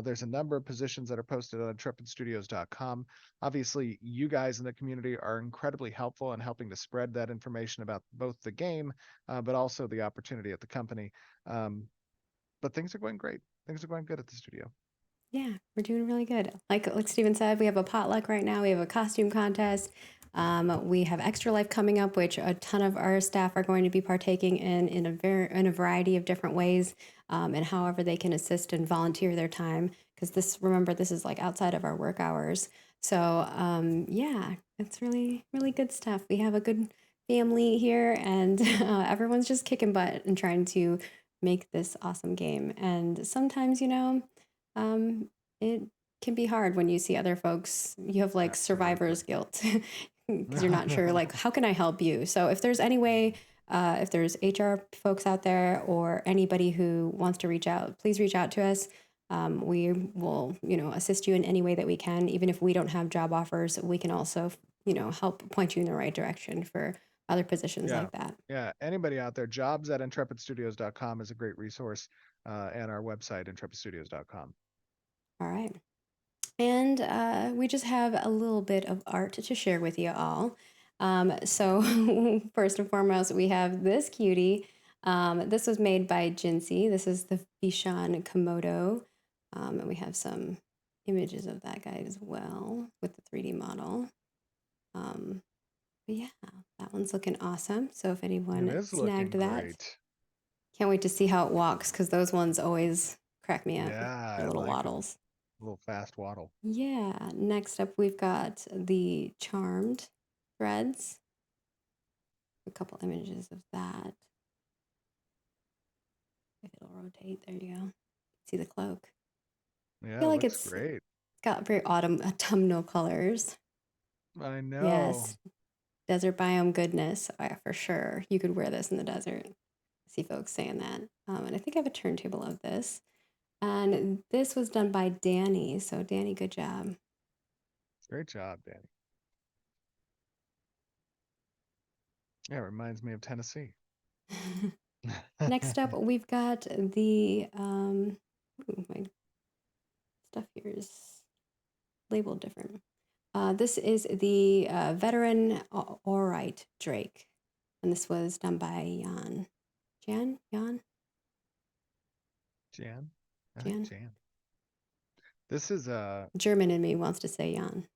There's a number of positions that are posted on intrepidstudios.com. Obviously, you guys in the community are incredibly helpful in helping to spread that information about both the game, but also the opportunity at the company. But things are going great. Things are going good at the studio. Yeah, we're doing really good. Like Steven said, we have a potluck right now. We have a costume contest. We have Extra Life coming up, which a ton of our staff are going to be partaking in a variety of different ways, and however they can assist and volunteer their time. Because remember, this is like outside of our work hours. So yeah, it's really, really good stuff. We have a good family here, and everyone's just kicking butt and trying to make this awesome game. And sometimes, it can be hard when you see other folks. You have like survivor's guilt because you're not sure, like, how can I help you? So if there's any way, if there's HR folks out there or anybody who wants to reach out, please reach out to us. We will, assist you in any way that we can. Even if we don't have job offers, we can also, help point you in the right direction for other positions like that. Yeah. Anybody out there, jobs@intrepidstudios.com is a great resource, and our website, intrepidstudios.com. All right. And we just have a little bit of art to share with you all. So first and foremost, we have this cutie. This was made by Jinsey. This is the Bishan Komodo. And we have some images of that guy as well with the 3D model. But yeah, that one's looking awesome. So if anyone snagged that, can't wait to see how it walks, because those ones always crack me up. Yeah, Their little waddles. A little fast waddle. Yeah. Next up, we've got the Charmed threads. A couple images of that. If it'll rotate, there you go. See the cloak. Yeah, I feel like it's great. It's got very autumnal colors. I know. Yes. Desert biome goodness. Oh, yeah, for sure. You could wear this in the desert. I see folks saying that. And I think I have a turntable of this. And this was done by Danny. So Danny, good job. Great job, Danny. Yeah, it reminds me of Tennessee. Next up, we've got the my stuff here is labeled different. This is the veteran Orite Drake, and this was done by Jan. Jan. This is German in me wants to say Jan.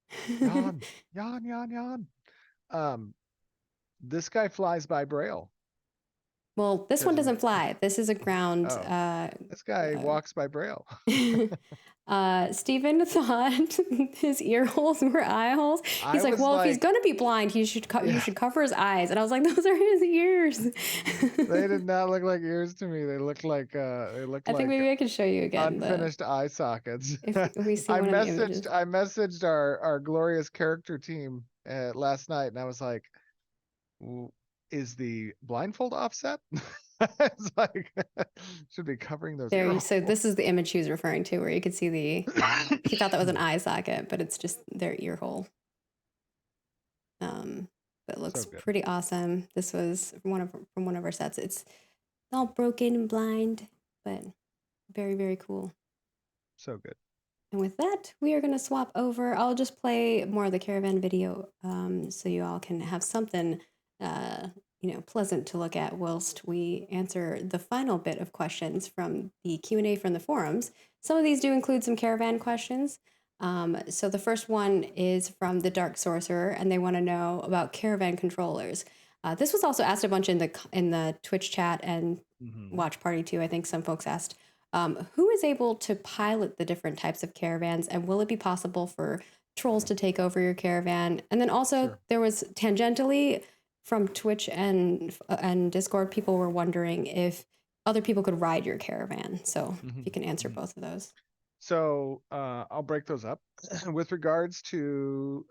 Jan. This guy flies by Braille. Well, this one doesn't fly. This is a ground. This guy walks by Braille. Stephen thought his ear holes were eye holes. He's like, well, if he's going to be blind, you should cover his eyes. And I was like, those are his ears. They did not look like ears to me. They looked like I think maybe I can show you again. Unfinished eye sockets. If we see one of the images. I messaged our glorious character team last night, and I was like, is the blindfold offset? It's like, should be covering those. There, so this is the image he was referring to, where you could see he thought that was an eye socket, but it's just their ear hole. But it looks pretty awesome. This was from one of our sets. It's all broken and blind, but very, very cool. So good. And with that, we are going to swap over. I'll just play more of the Caravan video, so you all can have something pleasant to look at whilst we answer the final bit of questions from the Q&A from the forums. Some of these do include some Caravan questions. So the first one is from the Dark Sorcerer, and they want to know about Caravan controllers. This was also asked a bunch in the Twitch chat and watch party too. I think some folks asked, who is able to pilot the different types of caravans, and will it be possible for trolls to take over your caravan? And then also there was tangentially from Twitch and Discord, people were wondering if other people could ride your caravan. So if you can answer both of those. So I'll break those up. With regards to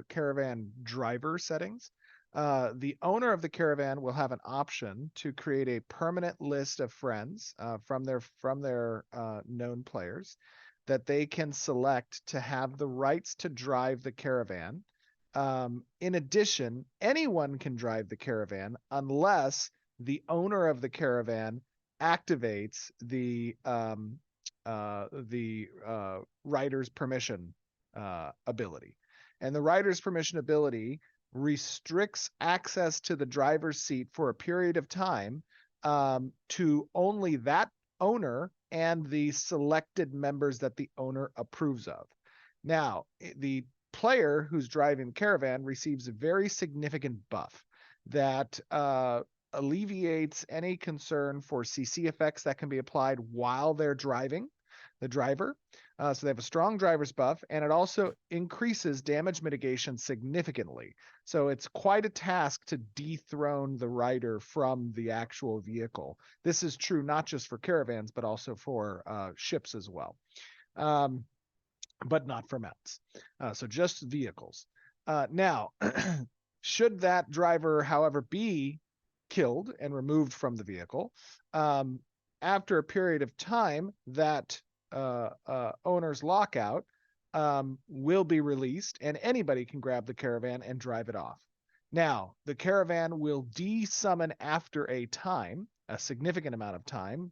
caravan driver settings, the owner of the caravan will have an option to create a permanent list of friends from their known players that they can select to have the rights to drive the caravan. In addition, anyone can drive the caravan unless the owner of the caravan activates the rider's permission ability. And the rider's permission ability restricts access to the driver's seat for a period of time to only that owner and the selected members that the owner approves of. Now, the player who's driving the caravan receives a very significant buff that alleviates any concern for CC effects that can be applied while they're driving, the driver. So they have a strong driver's buff, and it also increases damage mitigation significantly. So it's quite a task to dethrone the rider from the actual vehicle. This is true not just for caravans, but also for ships as well. But not for mounts. So just vehicles. Now, should that driver, however, be killed and removed from the vehicle, after a period of time, that owner's lockout will be released, and anybody can grab the caravan and drive it off. Now, the caravan will desummon after a time, a significant amount of time.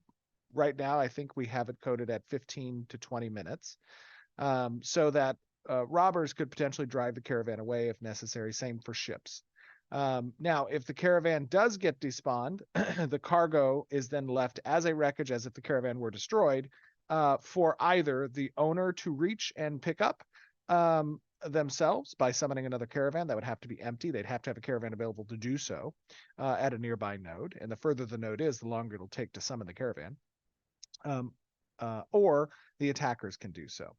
Right now, I think we have it coded at 15 to 20 minutes. So that robbers could potentially drive the caravan away if necessary. Same for ships. Now, if the caravan does get despawned, the cargo is then left as a wreckage, as if the caravan were destroyed, for either the owner to reach and pick up themselves by summoning another caravan. That would have to be empty. They'd have to have a caravan available to do so at a nearby node. And the further the node is, the longer it'll take to summon the caravan. Or the attackers can do so.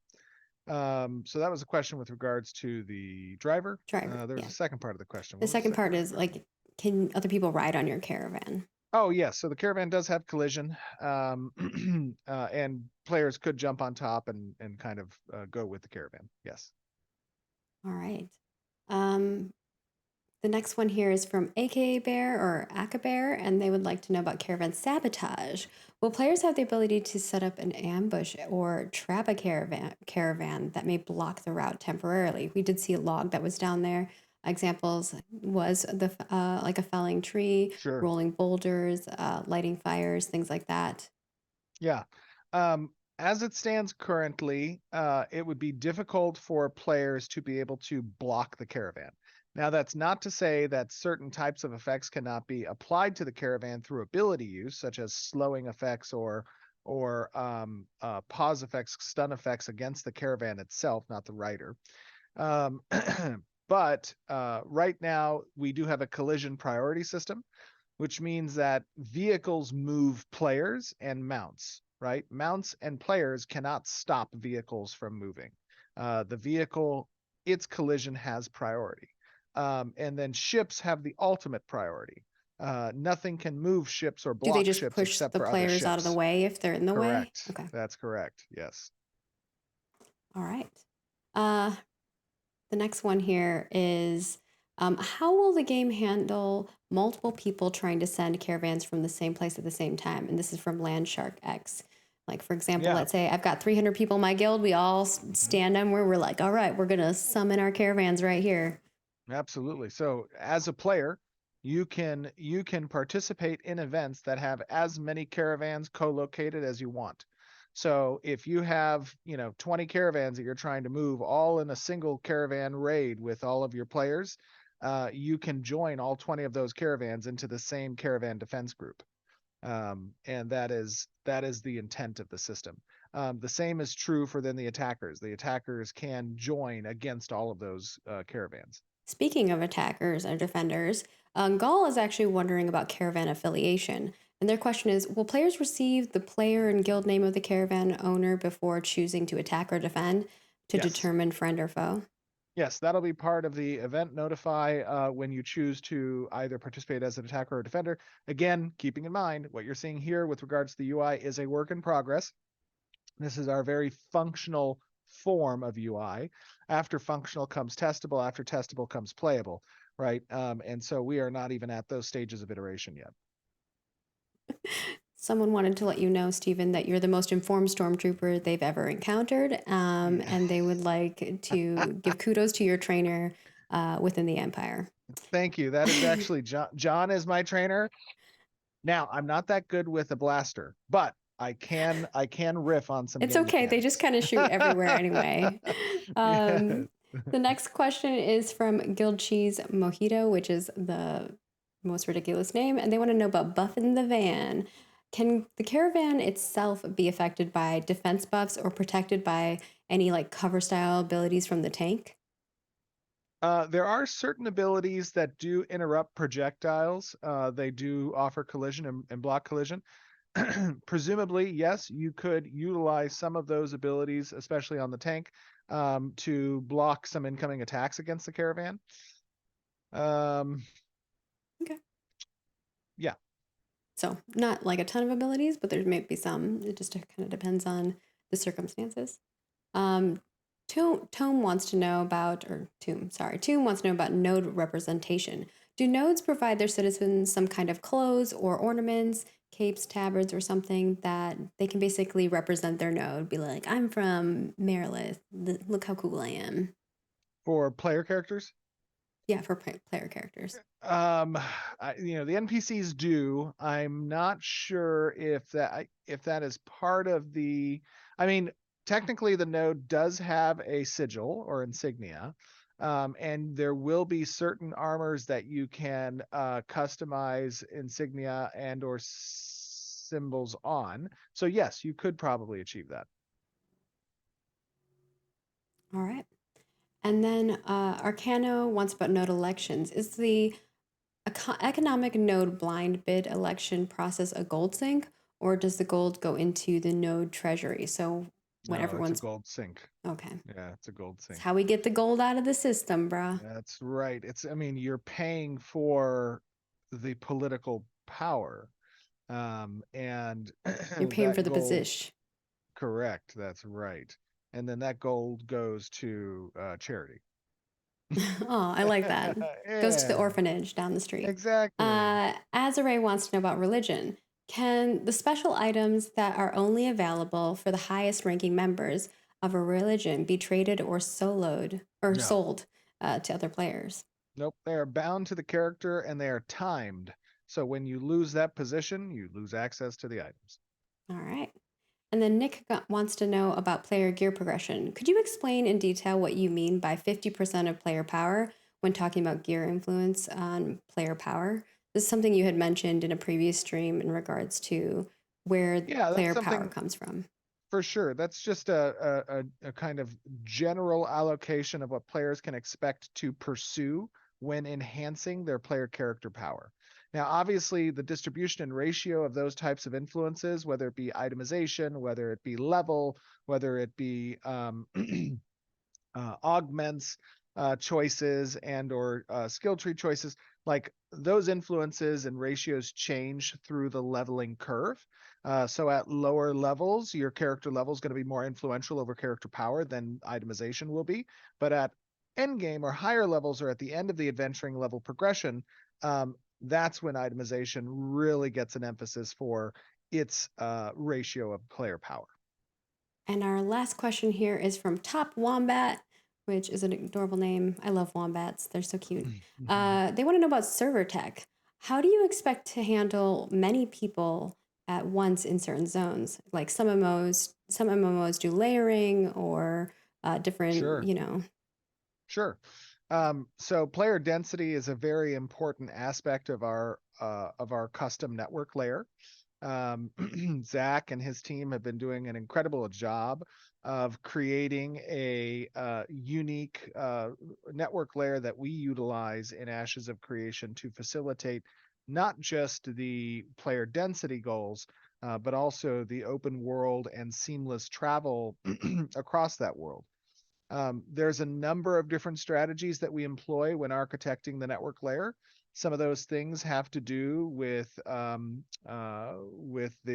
So that was a question with regards to the driver. There was a second part of the question. The second part is like, can other people ride on your caravan? Oh, yes. So the caravan does have collision, and players could jump on top and kind of go with the caravan. Yes. All right. The next one here is from AKA Bear or Aka Bear, and they would like to know about caravan sabotage. Will players have the ability to set up an ambush or trap a caravan that may block the route temporarily? We did see a log that was down there. Examples was the like a felling tree, Sure. rolling boulders, lighting fires, things like that. Yeah. As it stands currently, it would be difficult for players to be able to block the caravan. Now, that's not to say that certain types of effects cannot be applied to the caravan through ability use, such as slowing effects or pause effects, stun effects against the caravan itself, not the rider. But right now, we do have a collision priority system, which means that vehicles move players and mounts, right? Mounts and players cannot stop vehicles from moving. The vehicle, its collision has priority. And then ships have the ultimate priority. Nothing can move ships or Do block they just ships push except the for other players out of the ships. way if they're in the way? Correct. Okay. That's correct. Yes. All right. The next one here is how will the game handle multiple people trying to send caravans from the same place at the same time? And this is from Landshark X. Like, for example, Yeah. let's say I've got 300 people in my guild. We all stand them where we're like, all right, we're going to summon our caravans right here. Absolutely. So as a player, you can participate in events that have as many caravans co-located as you want. So if you have, 20 caravans that you're trying to move all in a single caravan raid with all of your players, you can join all 20 of those caravans into the same caravan defense group. And that is the intent of the system. The same is true for then the attackers. The attackers can join against all of those caravans. Speaking of attackers or defenders, Gall is actually wondering about caravan affiliation. And their question is, will players receive the player and guild name of the caravan owner before choosing to attack or defend to Yes. determine friend or foe? Yes, that'll be part of the event notify when you choose to either participate as an attacker or defender. Again, keeping in mind what you're seeing here with regards to the UI is a work in progress. This is our very functional form of UI. After functional comes testable. After testable comes playable, right? And so we are not even at those stages of iteration yet. Someone wanted to let you know, Stephen, that you're the most informed stormtrooper they've ever encountered, and they would like to give kudos to your trainer within the Empire. Thank you. That is actually John. John is my trainer. Now, I'm not that good with a blaster, but I can riff on some. It's game okay. They mechanics. just kind of shoot everywhere anyway. Yes. The next question is from Guild Cheese Mojito, which is the most ridiculous name, and they want to know about buffing the van. Can the caravan itself be affected by defense buffs or protected by any like cover style abilities from the tank? There are certain abilities that do interrupt projectiles. They do offer collision and block collision. Presumably, yes, you could utilize some of those abilities, especially on the tank, to block some incoming attacks against the caravan. Okay. Yeah. So not like a ton of abilities, but there may be some. It just kind of depends on the circumstances. Um, Tome wants to know about, or Tomb wants to know about node representation. Do nodes provide their citizens some kind of clothes or ornaments, capes, tabards, or something that they can basically represent their node? Be like, I'm from Maryland. Look how cool I am. For player characters? Yeah, for player characters. The NPCs do. I'm not sure if that is part of the. I mean, technically, the node does have a sigil or insignia, and there will be certain armors that you can customize insignia and or symbols on. So yes, you could probably achieve that. All right. And then Arcano wants about node elections. Is the economic node blind bid election process a gold sink, or does the gold go into the node treasury? So when No, it's a everyone's gold sink. okay, Yeah, it's a gold it's sink. how we get the gold out of the system, bruh. That's right. I mean, you're paying for the political power. And You're paying for that the gold, position. correct. That's right. And then that gold goes to charity. Oh, I like that. Goes to the Yeah, orphanage down the street. exactly. Azare wants to know about religion. Can the special items that are only available for the highest ranking members of a religion be traded or soloed or No, sold to other players? nope. They are bound to the character and they are timed. So when you lose that position, you lose access to the items. All right. And then Nick wants to know about player gear progression. Could you explain in detail what you mean by 50% of player power when talking about gear influence on player power? This is something you had mentioned in a previous stream in regards to where Yeah, that's player power something comes from. for sure. That's just a kind of general allocation of what players can expect to pursue when enhancing their player character power. Now, obviously, the distribution and ratio of those types of influences, whether it be itemization, whether it be level, whether it be augments choices and or skill tree choices, like those influences and ratios change through the leveling curve. So at lower levels, your character level is going to be more influential over character power than itemization will be. But at end game or higher levels, or at the end of the adventuring level progression, that's when itemization really gets an emphasis for its ratio of player power. And our last question here is from Top Wombat, which is an adorable name. I love wombats, they're so cute. They want to know about server tech. How do you expect to handle many people at once in certain zones? Like some MMOs do layering or different, Sure. Sure. So player density is a very important aspect of our custom network layer. Zach and his team have been doing an incredible job of creating a unique network layer that we utilize in Ashes of Creation to facilitate not just the player density goals, but also the open world and seamless travel across that world. There's a number of different strategies that we employ when architecting the network layer. Some of those things have to do with the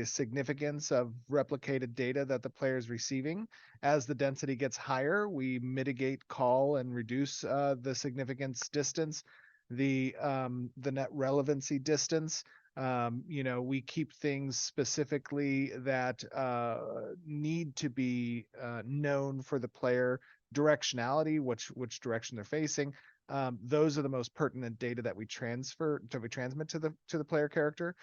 significance of replicated data that the player is receiving. As the density gets higher, we mitigate call and reduce the significance distance, the net relevancy distance. We keep things specifically that need to be known for the player, directionality, which direction they're facing. Those are the most pertinent data that we transmit to the player character.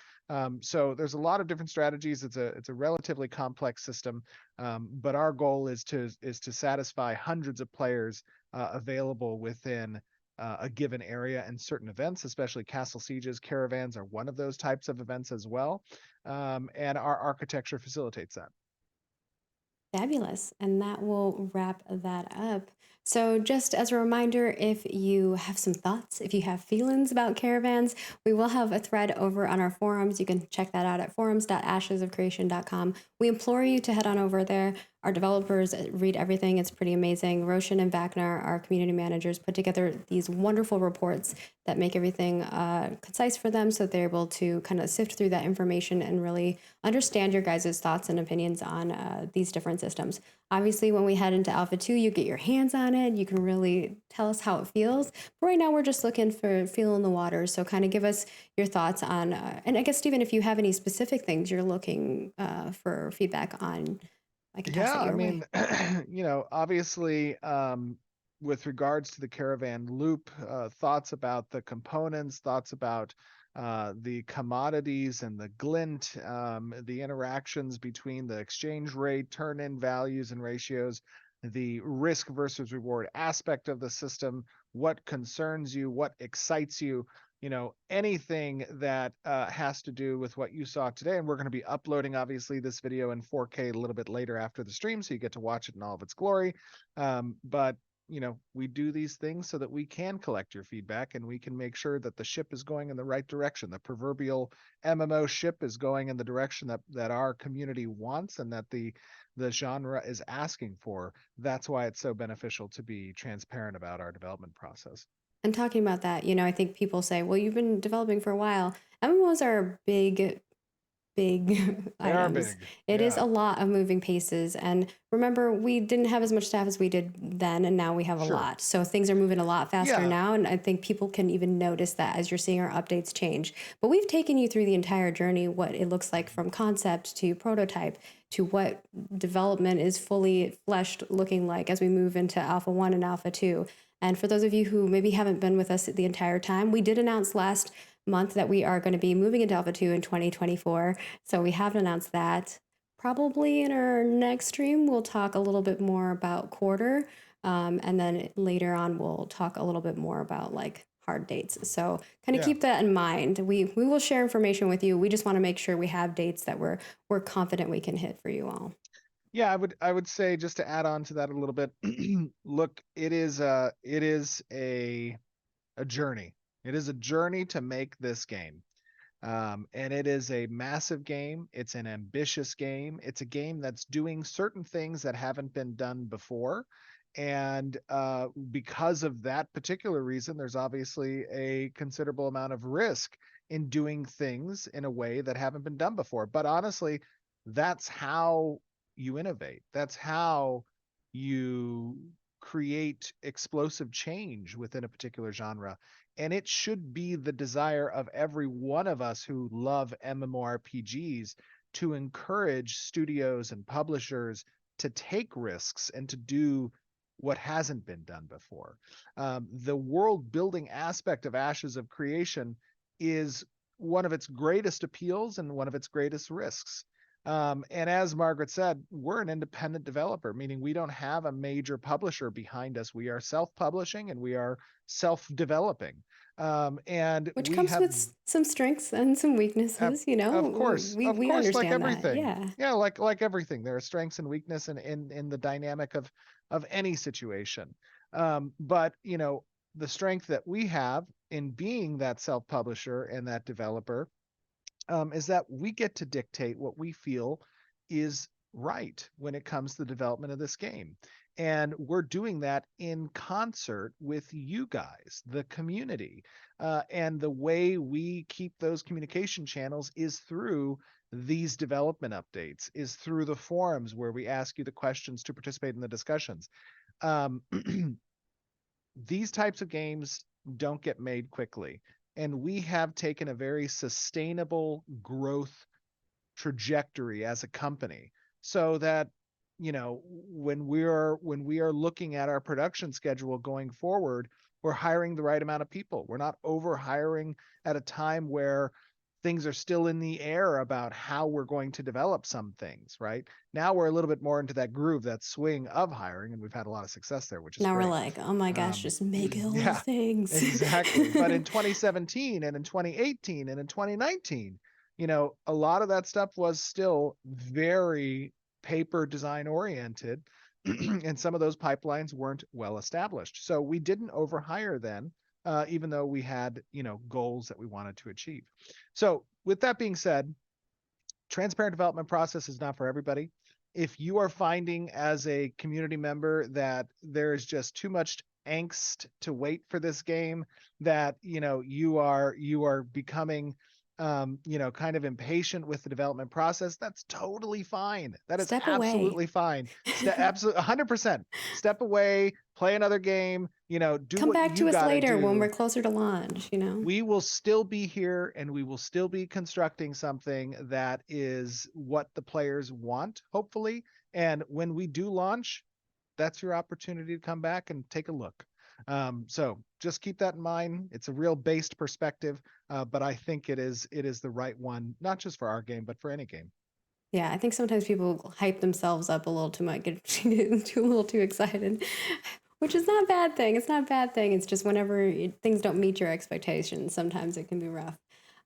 So there's a lot of different strategies. It's a relatively complex system, but our goal is to satisfy hundreds of players available within a given area, and certain events, especially castle sieges, caravans, are one of those types of events as well. And our architecture facilitates that. Fabulous. And that will wrap that up. So, just as a reminder, if you have some thoughts, if you have feelings about caravans, we will have a thread over on our forums. You can check that out at forums.ashesofcreation.com. We implore you to head on over there. Our developers read everything. It's pretty amazing. Roshan and Wagner, our community managers, put together these wonderful reports that make everything concise for them so they're able to kind of sift through that information and really understand your guys' thoughts and opinions on these different systems. Obviously, when we head into Alpha 2, you get your hands on it. You can really tell us how it feels. But right now, we're just looking for feeling the waters. So kind of give us your thoughts on, and I guess, Stephen, if you have any specific things you're looking for feedback on, I can toss Yeah, it I your mean, way. obviously, with regards to the Caravan Loop, thoughts about the components, thoughts about the commodities and the glint, the interactions between the exchange rate, turn-in values and ratios, the risk versus reward aspect of the system, what concerns you, what excites you, anything that has to do with what you saw today. And we're going to be uploading, obviously, this video in 4K a little bit later after the stream, so you get to watch it in all of its glory. But we do these things so that we can collect your feedback and we can make sure that the ship is going in the right direction. The proverbial MMO ship is going in the direction that our community wants and that the genre is asking for. That's why it's so beneficial to be transparent about our development process. And talking about that, I think people say, well, you've been developing for a while. MMOs are big They are items. big. It is Yeah, a lot of moving pieces. And remember, we didn't have as much staff as we did then, and now we have a sure. lot. So things are moving a lot faster Yeah, now. And I think people can even notice that as you're seeing our updates change. But we've taken you through the entire journey, what it looks like from concept to prototype to what development is fully fleshed looking like as we move into Alpha 1 and Alpha 2. And for those of you who maybe haven't been with us the entire time, we did announce last month that we are going to be moving into Alpha 2 in 2024. So we have announced that. Probably in our next stream, we'll talk a little bit more about quarter. And then later on, we'll talk a little bit more about like hard dates. So kind of yeah. keep that in mind. We will share information with you. We just want to make sure we have dates that we're confident we can hit for you all. Yeah, I would say, just to add on to that a little bit, look, it is a journey. It is a journey to make this game. And it is a massive game. It's an ambitious game. It's a game that's doing certain things that haven't been done before. And because of that particular reason, there's obviously a considerable amount of risk in doing things in a way that haven't been done before. But honestly, that's how you innovate. That's how you create explosive change within a particular genre. And it should be the desire of every one of us who love MMORPGs to encourage studios and publishers to take risks and to do what hasn't been done before. The world building aspect of Ashes of Creation is one of its greatest appeals and one of its greatest risks. And as Margaret said, we're an independent developer, meaning we don't have a major publisher behind us. We are self-publishing and we are self-developing. And Which we comes have, with some strengths and some weaknesses, of course, we like understand that. everything. Yeah. Yeah, like everything, there are strengths and weakness in the dynamic of any situation. But the strength that we have in being that self-publisher and that developer is that we get to dictate what we feel is right when it comes to the development of this game. And we're doing that in concert with you guys, the community. And the way we keep those communication channels is through these development updates, is through the forums where we ask you the questions to participate in the discussions. Um, these types of games don't get made quickly. And we have taken a very sustainable growth trajectory as a company so that when we are looking at our production schedule going forward, we're hiring the right amount of people. We're not over hiring at a time where things are still in the air about how we're going to develop some things. Right now we're a little bit more into that groove, that swing of hiring, and we've had a lot of success there, which is Now we're great. like, oh my gosh, um, just make all the yeah, things. exactly. But in 2017 and in 2018 and in 2019, a lot of that stuff was still very paper design oriented, and some of those pipelines weren't well established. So we didn't overhire then, even though we had, goals that we wanted to achieve. So with that being said, transparent development process is not for everybody. If you are finding as a community member that there is just too much angst to wait for this game, that you are becoming kind of impatient with the development process, that's totally fine. That is Step away. absolutely fine. Absolutely 100%. Step away, play another game, do Come what back to you us gotta later when do. we're closer to launch, We will still be here, and we will still be constructing something that is what the players want, hopefully. And when we do launch, that's your opportunity to come back and take a look. So just keep that in mind. It's a real based perspective, but I think it is the right one, not just for our game, but for any game. Yeah, I think sometimes people hype themselves up a little too much, get a little too excited, which is not a bad thing. It's not a bad thing. It's just whenever things don't meet your expectations, sometimes it can be rough.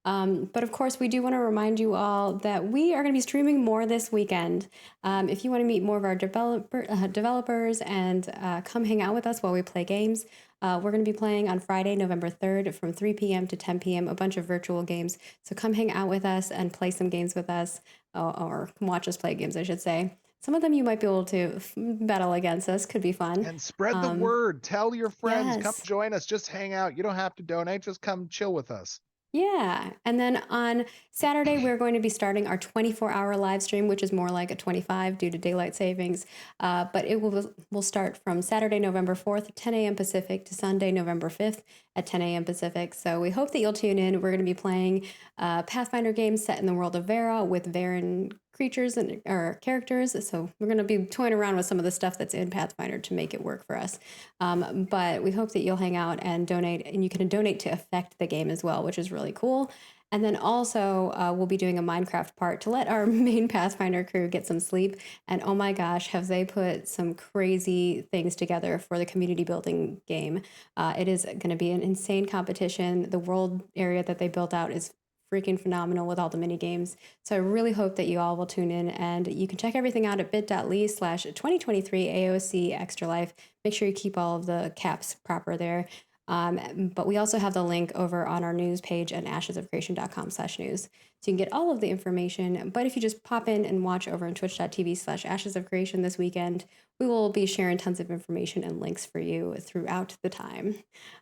But of course, we do want to remind you all that we are going to be streaming more this weekend. If you want to meet more of our developers and come hang out with us while we play games, we're going to be playing on Friday, November 3rd from 3 p.m. to 10 p.m., a bunch of virtual games. So come hang out with us and play some games with us, or watch us play games, I should say. Some of them you might be able to battle against us. Could be fun. And spread the word. Tell your friends. Come Yes. join us. Just hang out. You don't have to donate. Just come chill with us. Yeah. And then on Saturday, we're going to be starting our 24-hour live stream, which is more like a 25 due to daylight savings. But it will start from Saturday, November 4th, 10 a.m. Pacific to Sunday, November 5th at 10 a.m. Pacific. So we hope that you'll tune in. We're going to be playing Pathfinder games set in the world of Vera with Varan creatures or characters. So we're going to be toying around with some of the stuff that's in Pathfinder to make it work for us. But we hope that you'll hang out and donate, and you can donate to affect the game as well, which is really cool. And then also we'll be doing a Minecraft part to let our main Pathfinder crew get some sleep. And oh my gosh, have they put some crazy things together for the community building game. It is going to be an insane competition. The world area that they built out is freaking phenomenal with all the mini games. So I really hope that you all will tune in, and you can check everything out at bit.ly/2023 AOC Extra Life. Make sure you keep all of the caps proper there. But we also have the link over on our news page at ashesofcreation.com/news. So you can get all of the information. But if you just pop in and watch over on twitch.tv/ashesofcreation this weekend, we will be sharing tons of information and links for you throughout the time.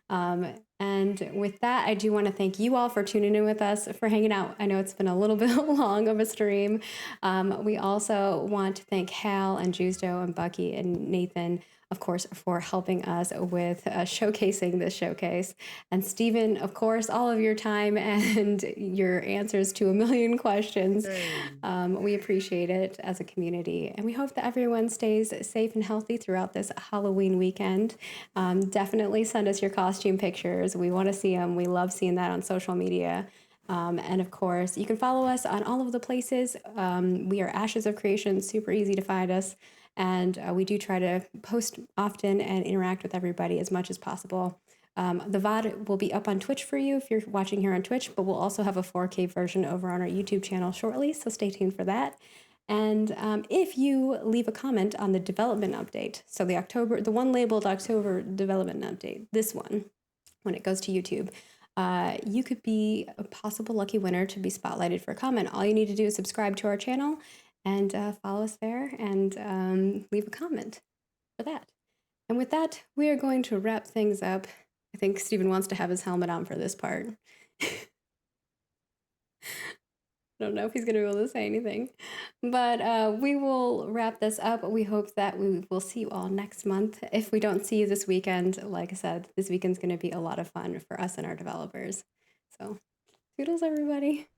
And with that, I do want to thank you all for tuning in with us, for hanging out. I know it's been a little bit long of a stream. We also want to thank Hal and Justo and Bucky and Nathan, of course, for helping us with showcasing this showcase. And Stephen, of course, all of your time and your answers to a million questions. We appreciate it as a community. And we hope that everyone stays safe and healthy throughout this Halloween weekend. Definitely send us your costume pictures. We want to see them. We love seeing that on social media. And of course, you can follow us on all of the places. We are Ashes of Creation, super easy to find us. And we do try to post often and interact with everybody as much as possible. The VOD will be up on Twitch for you if you're watching here on Twitch, but we'll also have a 4K version over on our YouTube channel shortly, so stay tuned for that. And if you leave a comment on the development update, so the one labeled October development update, this one, when it goes to YouTube, you could be a possible lucky winner to be spotlighted for a comment. All you need to do is subscribe to our channel and follow us there and leave a comment for that. And with that, we are going to wrap things up. I think Stephen wants to have his helmet on for this part. I don't know if he's going to be able to say anything. But we will wrap this up. We hope that we will see you all next month. If we don't see you this weekend, like I said, this weekend's going to be a lot of fun for us and our developers. So, toodles, everybody.